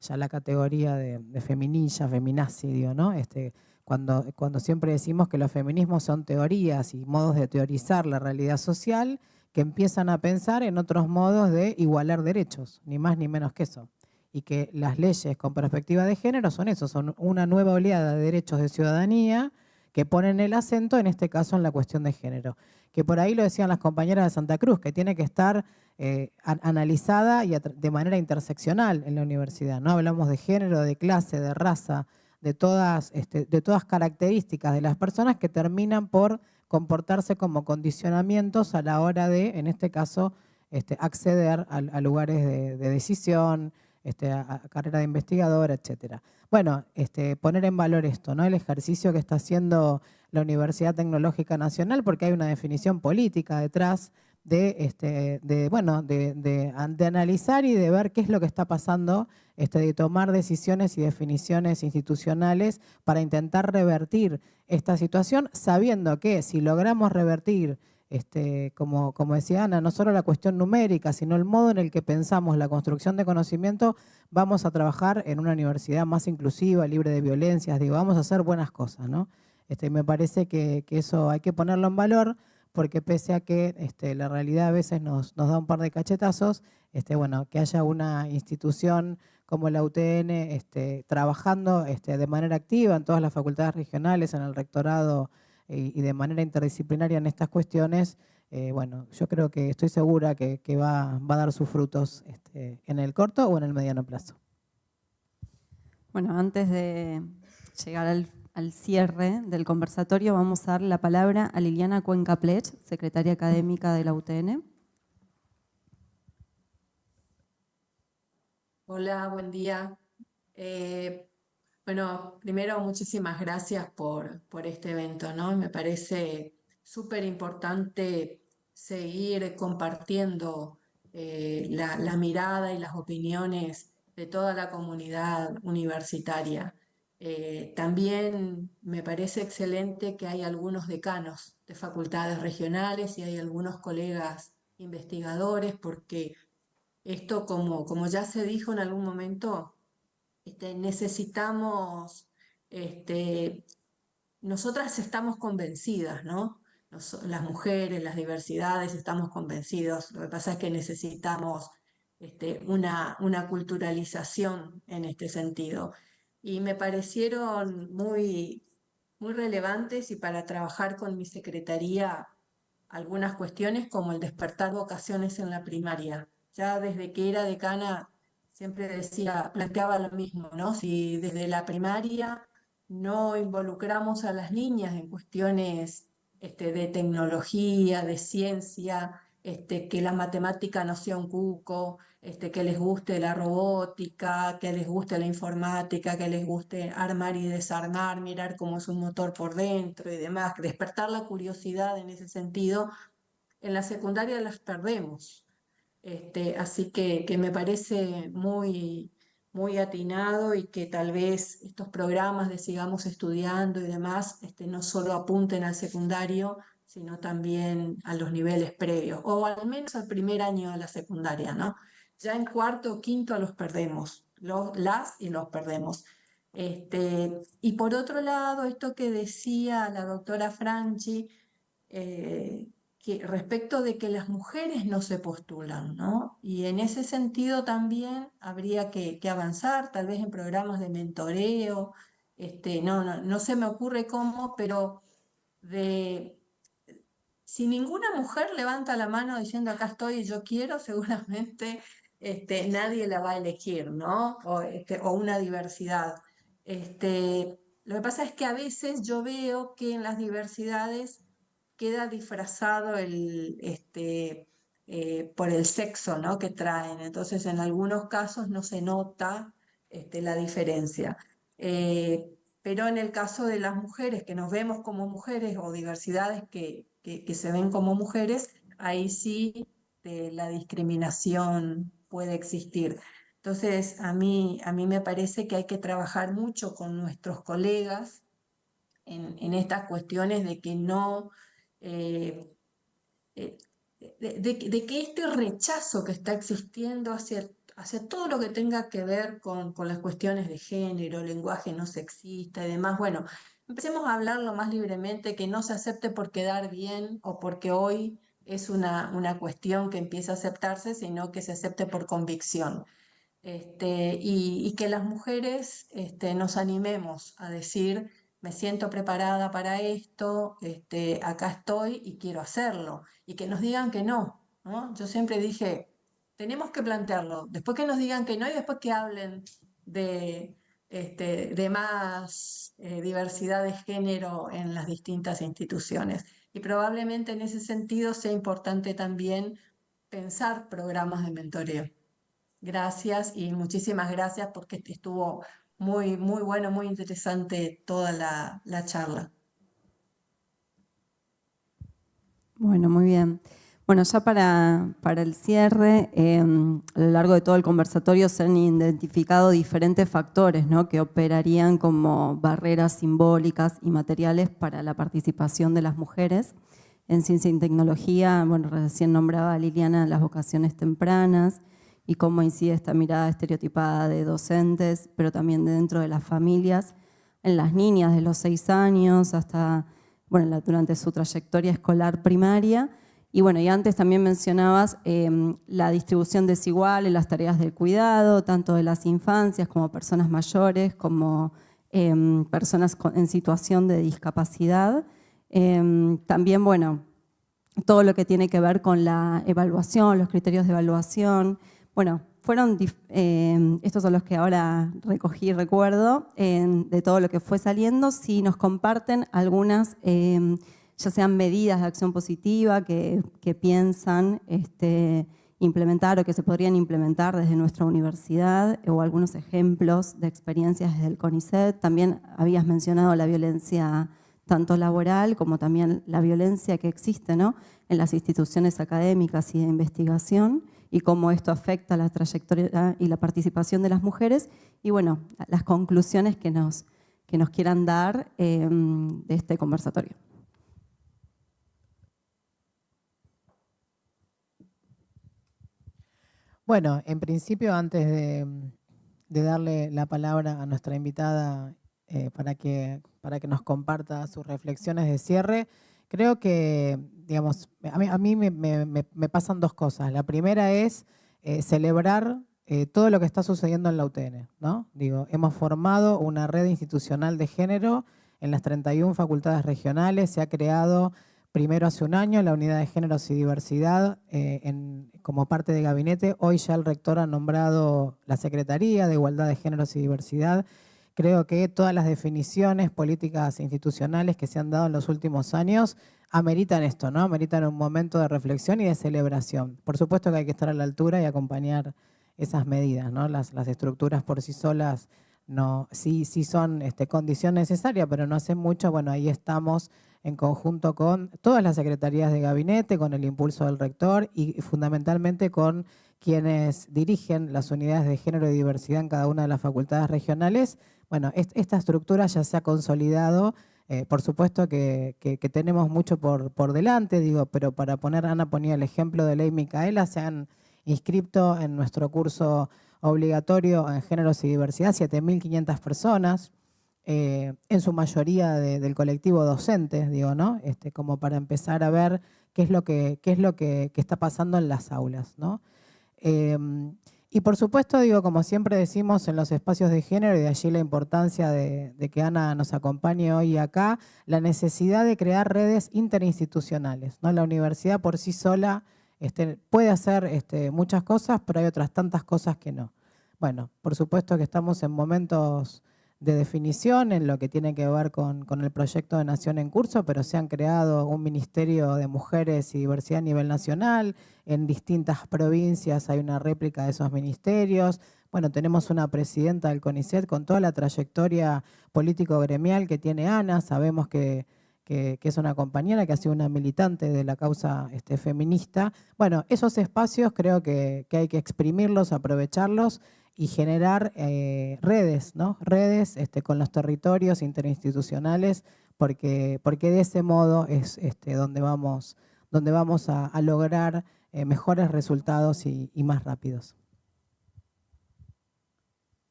Ya la categoría de feminilla, feminacidio, ¿no? Cuando siempre decimos que los feminismos son teorías y modos de teorizar la realidad social que empiezan a pensar en otros modos de igualar derechos, ni más ni menos que eso. Y que las leyes con perspectiva de género son eso, son una nueva oleada de derechos de ciudadanía que ponen el acento, en este caso, en la cuestión de género. Que por ahí lo decían las compañeras de Santa Cruz, que tiene que estar analizada y de manera interseccional en la universidad, ¿no? Hablamos de género, de clase, de raza, de todas características de las personas que terminan por comportarse como condicionamientos a la hora de, en este caso, acceder a lugares de decisión, a carrera de investigadora, etcétera. Bueno, poner en valor esto, ¿no? El ejercicio que está haciendo la Universidad Tecnológica Nacional, porque hay una definición política detrás de analizar y de ver qué es lo que está pasando, de tomar decisiones y definiciones institucionales para intentar revertir esta situación, sabiendo que si logramos revertir, como decía Ana, no solo la cuestión numérica, sino el modo en el que pensamos la construcción de conocimiento, vamos a trabajar en una universidad más inclusiva, libre de violencias, vamos a hacer buenas cosas, ¿no? Me parece que eso hay que ponerlo en valor, porque pese a que la realidad a veces nos da un par de cachetazos, que haya una institución como la UTN trabajando de manera activa en todas las facultades regionales, en el rectorado y de manera interdisciplinaria en estas cuestiones, yo creo que estoy segura que va a dar sus frutos en el corto o en el mediano plazo. Bueno, antes de llegar al cierre del conversatorio, vamos a dar la palabra a Liliana Cuenca Plech, secretaria académica de la UTN. Hola, buen día. Bueno, primero muchísimas gracias por este evento, ¿no? Me parece súper importante seguir compartiendo la mirada y las opiniones de toda la comunidad universitaria. También me parece excelente que hay algunos decanos de facultades regionales y hay algunos colegas investigadores, porque esto, como ya se dijo en algún momento, necesitamos, nosotras estamos convencidas, ¿no? Las mujeres, las diversidades, estamos convencidos. Lo que pasa es que necesitamos una culturalización en este sentido. Y me parecieron muy, muy relevantes, y para trabajar con mi secretaría algunas cuestiones como el despertar vocaciones en la primaria. Ya desde que era decana siempre planteaba lo mismo, ¿no? Si desde la primaria no involucramos a las niñas en cuestiones de tecnología, de ciencia, que la matemática no sea un cuco, que les guste la robótica, que les guste la informática, que les guste armar y desarmar, mirar cómo es un motor por dentro y demás, despertar la curiosidad en ese sentido, en la secundaria las perdemos. Así que me parece muy, muy atinado, y que tal vez estos programas de Sigamos Estudiando y demás no solo apunten al secundario, sino también a los niveles previos, o al menos al primer año de la secundaria, ¿no? Ya en cuarto o quinto los perdemos, los perdemos. Y por otro lado, esto que decía la doctora Franchi, que respecto de que las mujeres no se postulan, ¿no? Y en ese sentido también habría que avanzar, tal vez en programas de mentoreo, no se me ocurre cómo, pero si ninguna mujer levanta la mano diciendo acá estoy y yo quiero, seguramente nadie la va a elegir, ¿no? O una diversidad. Lo que pasa es que a veces yo veo que en las diversidades queda disfrazado por el sexo, ¿no?, que traen. Entonces, en algunos casos no se nota la diferencia. Pero en el caso de las mujeres, que nos vemos como mujeres, o diversidades que se ven como mujeres, ahí sí la discriminación puede existir. Entonces, a mí me parece que hay que trabajar mucho con nuestros colegas en estas cuestiones de que no... de que este rechazo que está existiendo hacia todo lo que tenga que ver con las cuestiones de género, lenguaje no sexista y demás, bueno, empecemos a hablarlo más libremente, que no se acepte por quedar bien o porque hoy es una cuestión que empieza a aceptarse, sino que se acepte por convicción. Y que las mujeres nos animemos a decir: me siento preparada para esto, acá estoy y quiero hacerlo, y que nos digan que no, ¿no? Yo siempre dije, tenemos que plantearlo, después que nos digan que no y después que hablen de más diversidad de género en las distintas instituciones. Y probablemente en ese sentido sea importante también pensar programas de mentoreo. Gracias y muchísimas gracias porque estuvo muy bueno, muy interesante toda la charla. Bueno, muy bien. Bueno, ya para el cierre, a lo largo de todo el conversatorio se han identificado diferentes factores, ¿no?, que operarían como barreras simbólicas y materiales para la participación de las mujeres en ciencia y tecnología. Bueno, recién nombraba Liliana las vocaciones tempranas y cómo incide esta mirada estereotipada de docentes, pero también de dentro de las familias, en las niñas de los 6 años hasta, bueno, durante su trayectoria escolar primaria. Y bueno, y antes también mencionabas la distribución desigual en las tareas del cuidado, tanto de las infancias como personas mayores, como personas en situación de discapacidad. También, bueno, todo lo que tiene que ver con la evaluación, los criterios de evaluación. Bueno, fueron, estos son los que ahora recogí y recuerdo, de todo lo que fue saliendo. Si nos comparten algunas, ya sean medidas de acción positiva que piensan implementar o que se podrían implementar desde nuestra universidad, o algunos ejemplos de experiencias desde el CONICET. También habías mencionado la violencia tanto laboral como también la violencia que existe, ¿no?, en las instituciones académicas y de investigación, y cómo esto afecta la trayectoria y la participación de las mujeres, y bueno, las conclusiones que nos quieran dar de este conversatorio. Bueno, en principio, antes de darle la palabra a nuestra invitada para que nos comparta sus reflexiones de cierre, creo que, digamos, a mí me pasan dos cosas. La primera es celebrar todo lo que está sucediendo en la UTN, ¿no? Digo, hemos formado una red institucional de género en las 31 facultades regionales. Se ha creado primero hace un año la unidad de géneros y diversidad como parte de gabinete. Hoy ya el rector ha nombrado la Secretaría de Igualdad de Géneros y Diversidad. Creo que todas las definiciones políticas e institucionales que se han dado en los últimos años ameritan esto, ¿no? Ameritan un momento de reflexión y de celebración. Por supuesto que hay que estar a la altura y acompañar esas medidas, ¿no? Las estructuras por sí solas no, sí son condición necesaria, pero no hacen mucho. Bueno, ahí estamos en conjunto con todas las secretarías de gabinete, con el impulso del rector y fundamentalmente con quienes dirigen las unidades de género y diversidad en cada una de las facultades regionales. Bueno, esta estructura ya se ha consolidado. Por supuesto que tenemos mucho por delante, digo, pero para poner, Ana ponía el ejemplo de Ley Micaela, se han inscrito en nuestro curso obligatorio en géneros y diversidad 7.500 personas, en su mayoría del colectivo docentes, digo, ¿no? Como para empezar a ver qué es lo que está pasando en las aulas, ¿no? Y por supuesto, digo, como siempre decimos en los espacios de género, y de allí la importancia de que Ana nos acompañe hoy acá, la necesidad de crear redes interinstitucionales, ¿no? La universidad por sí sola puede hacer muchas cosas, pero hay otras tantas cosas que no. Bueno, por supuesto que estamos en momentos de definición en lo que tiene que ver con el proyecto de Nación en curso, pero se han creado un Ministerio de Mujeres y Diversidad a nivel nacional. En distintas provincias hay una réplica de esos ministerios. Bueno, tenemos una presidenta del CONICET con toda la trayectoria político-gremial que tiene Ana. Sabemos que es una compañera que ha sido una militante de la causa feminista. Bueno, esos espacios creo que hay que exprimirlos, aprovecharlos y generar redes, ¿no? Redes con los territorios interinstitucionales, porque de ese modo es donde vamos a lograr mejores resultados y más rápidos.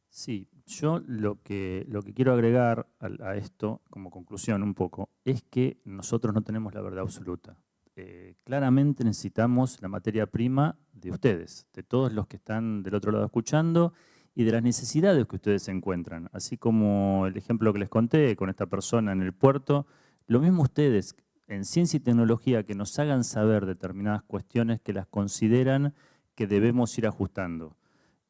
Sí, yo lo que quiero agregar a esto, como conclusión un poco, es que nosotros no tenemos la verdad absoluta. Claramente necesitamos la materia prima de ustedes, de todos los que están del otro lado escuchando y de las necesidades que ustedes encuentran. Así como el ejemplo que les conté con esta persona en el puerto, lo mismo ustedes en ciencia y tecnología, que nos hagan saber determinadas cuestiones que las consideran que debemos ir ajustando.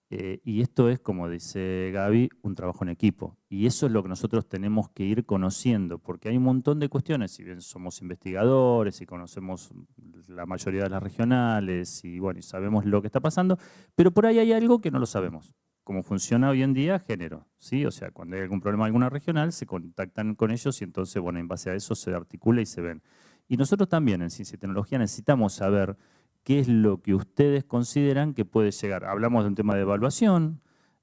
Y esto es, como dice Gaby, un trabajo en equipo. Y eso es lo que nosotros tenemos que ir conociendo, porque hay un montón de cuestiones, si bien somos investigadores y conocemos la mayoría de las regionales y, bueno, y sabemos lo que está pasando, pero por ahí hay algo que no lo sabemos. Cómo funciona hoy en día género, ¿sí? O sea, cuando hay algún problema en alguna regional, se contactan con ellos y entonces, bueno, en base a eso se articula y se ven. Y nosotros también en Ciencia y Tecnología necesitamos saber qué es lo que ustedes consideran que puede llegar. Hablamos de un tema de evaluación,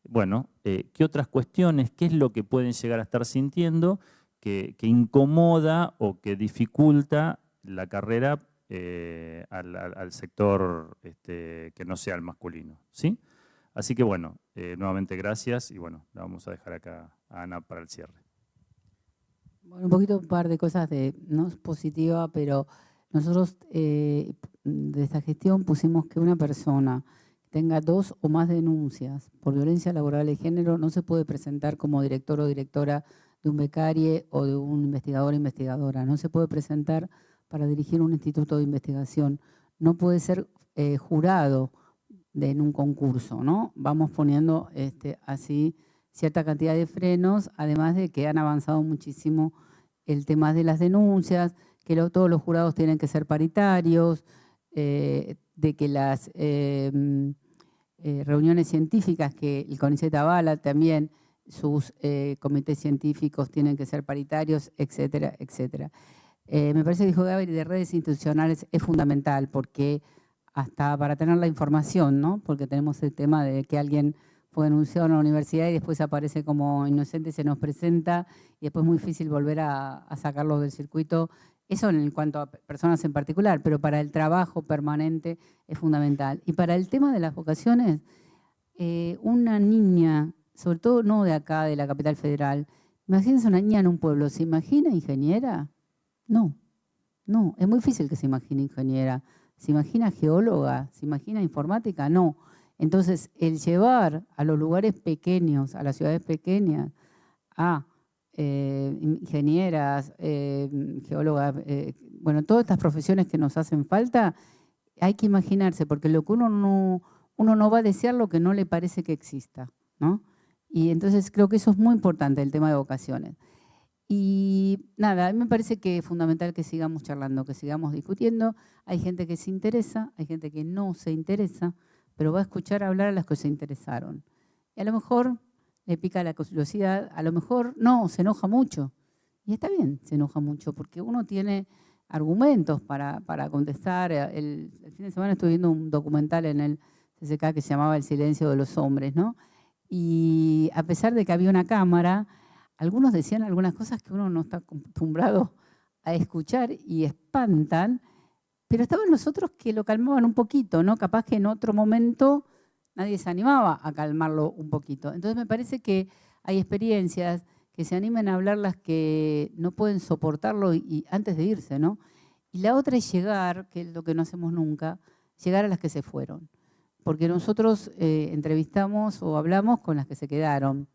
bueno, ¿qué otras cuestiones, qué es lo que pueden llegar a estar sintiendo que incomoda o que dificulta la carrera al sector que no sea el masculino, ¿sí? Así que bueno, nuevamente gracias y bueno, la vamos a dejar acá a Ana para el cierre. Bueno, un par de cosas no es positiva, pero nosotros de esta gestión pusimos que una persona tenga 2 o más denuncias por violencia laboral de género no se puede presentar como director o directora de un becario o de un investigador o investigadora. No se puede presentar para dirigir un instituto de investigación. No puede ser jurado en un concurso, ¿no? Vamos poniendo así cierta cantidad de frenos, además de que han avanzado muchísimo el tema de las denuncias, que todos los jurados tienen que ser paritarios, de que las reuniones científicas que el CONICET avala también, sus comités científicos tienen que ser paritarios, etcétera, etcétera. Me parece que dijo Gaby de redes institucionales es fundamental porque hasta para tener la información, ¿no? Porque tenemos el tema de que alguien fue denunciado en la universidad y después aparece como inocente, se nos presenta y después es muy difícil volver a sacarlo del circuito. Eso en cuanto a personas en particular, pero para el trabajo permanente es fundamental. Y para el tema de las vocaciones, una niña, sobre todo no de acá, de la capital federal, imagínense una niña en un pueblo, ¿se imagina ingeniera? No, no, es muy difícil que se imagine ingeniera. ¿Se imagina geóloga? ¿Se imagina informática? No. Entonces, el llevar a los lugares pequeños, a las ciudades pequeñas, a ingenieras, geólogas, bueno, todas estas profesiones que nos hacen falta, hay que imaginarse, porque lo que uno no va a desear lo que no le parece que exista, ¿no? Y entonces creo que eso es muy importante, el tema de vocaciones. Y nada, a mí me parece que es fundamental que sigamos charlando, que sigamos discutiendo. Hay gente que se interesa, hay gente que no se interesa, pero va a escuchar hablar a las que se interesaron. Y a lo mejor le pica la curiosidad, a lo mejor no, se enoja mucho. Y está bien, se enoja mucho, porque uno tiene argumentos para contestar. El fin de semana estuve viendo un documental en el CCK que se llamaba El silencio de los hombres, ¿no? Y a pesar de que había una cámara, algunos decían algunas cosas que uno no está acostumbrado a escuchar y espantan, pero estaban los otros que lo calmaban un poquito, ¿no? Capaz que en otro momento nadie se animaba a calmarlo un poquito. Entonces me parece que hay experiencias que se animen a hablar las que no pueden soportarlo y antes de irse, ¿no? Y la otra es llegar, que es lo que no hacemos nunca, llegar a las que se fueron. Porque nosotros entrevistamos o hablamos con las que se quedaron,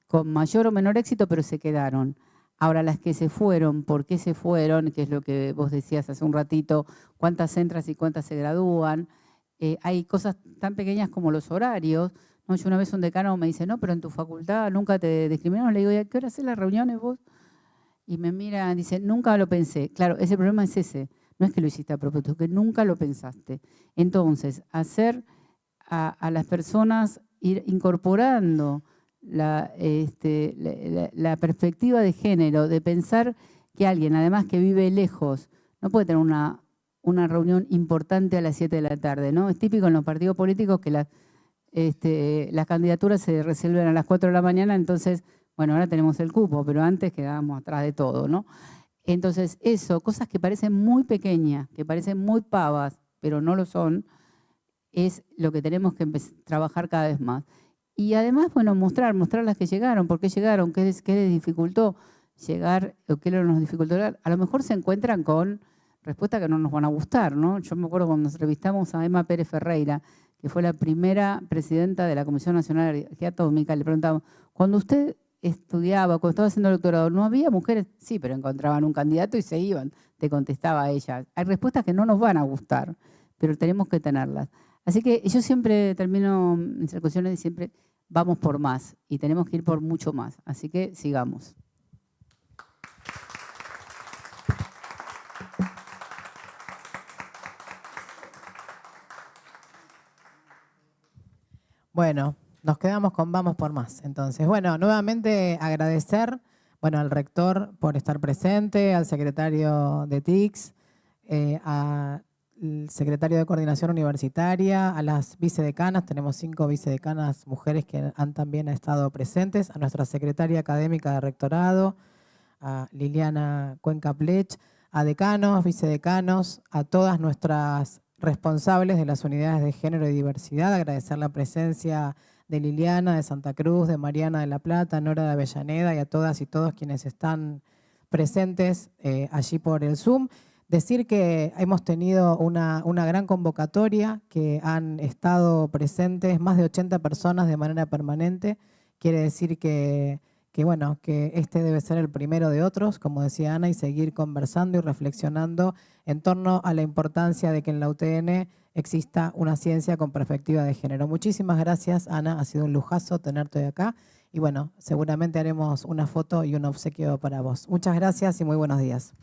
con mayor o menor éxito, pero se quedaron. Ahora, las que se fueron, ¿por qué se fueron? Que es lo que vos decías hace un ratito, cuántas entras y cuántas se gradúan. Hay cosas tan pequeñas como los horarios. ¿No? Yo una vez un decano me dice, no, pero en tu facultad nunca te discriminaron. Le digo, ¿y a qué hora hacen las reuniones vos? Y me mira, dice, nunca lo pensé. Claro, ese problema es ese. No es que lo hiciste a propósito, es que nunca lo pensaste. Entonces, hacer a las personas ir incorporando la perspectiva de género, de pensar que alguien, además que vive lejos, no puede tener una reunión importante a las 7 de la tarde, ¿no? Es típico en los partidos políticos que las candidaturas se resuelven a las 4 de la mañana, entonces, bueno, ahora tenemos el cupo, pero antes quedábamos atrás de todo, ¿no? Entonces, eso, cosas que parecen muy pequeñas, que parecen muy pavas, pero no lo son, es lo que tenemos que trabajar cada vez más. Y además, bueno, mostrar las que llegaron, por qué llegaron, qué les dificultó llegar o qué nos dificultó llegar. A lo mejor se encuentran con respuestas que no nos van a gustar, ¿no? Yo me acuerdo cuando nos entrevistamos a Emma Pérez Ferreira, que fue la primera presidenta de la Comisión Nacional de Energía Atómica, le preguntamos, cuando usted estudiaba, cuando estaba haciendo el doctorado, ¿no había mujeres? Sí, pero encontraban un candidato y se iban, te contestaba ella. Hay respuestas que no nos van a gustar, pero tenemos que tenerlas. Así que yo siempre termino mis discusiones y siempre vamos por más y tenemos que ir por mucho más. Así que sigamos. Bueno, nos quedamos con vamos por más. Entonces, bueno, nuevamente agradecer al rector por estar presente, al secretario de TICS, al secretario de Coordinación Universitaria, a las vicedecanas, tenemos 5 vicedecanas mujeres que han también estado presentes, a nuestra secretaria académica de rectorado, a Liliana Cuenca Plech, a decanos, vicedecanos, a todas nuestras responsables de las unidades de género y diversidad, agradecer la presencia de Liliana de Santa Cruz, de Mariana de La Plata, Nora de Avellaneda y a todas y todos quienes están presentes allí por el Zoom. Decir que hemos tenido una gran convocatoria, que han estado presentes más de 80 personas de manera permanente. Quiere decir que este debe ser el primero de otros, como decía Ana, y seguir conversando y reflexionando en torno a la importancia de que en la UTN exista una ciencia con perspectiva de género. Muchísimas gracias, Ana, ha sido un lujazo tenerte acá y bueno, seguramente haremos una foto y un obsequio para vos. Muchas gracias y muy buenos días.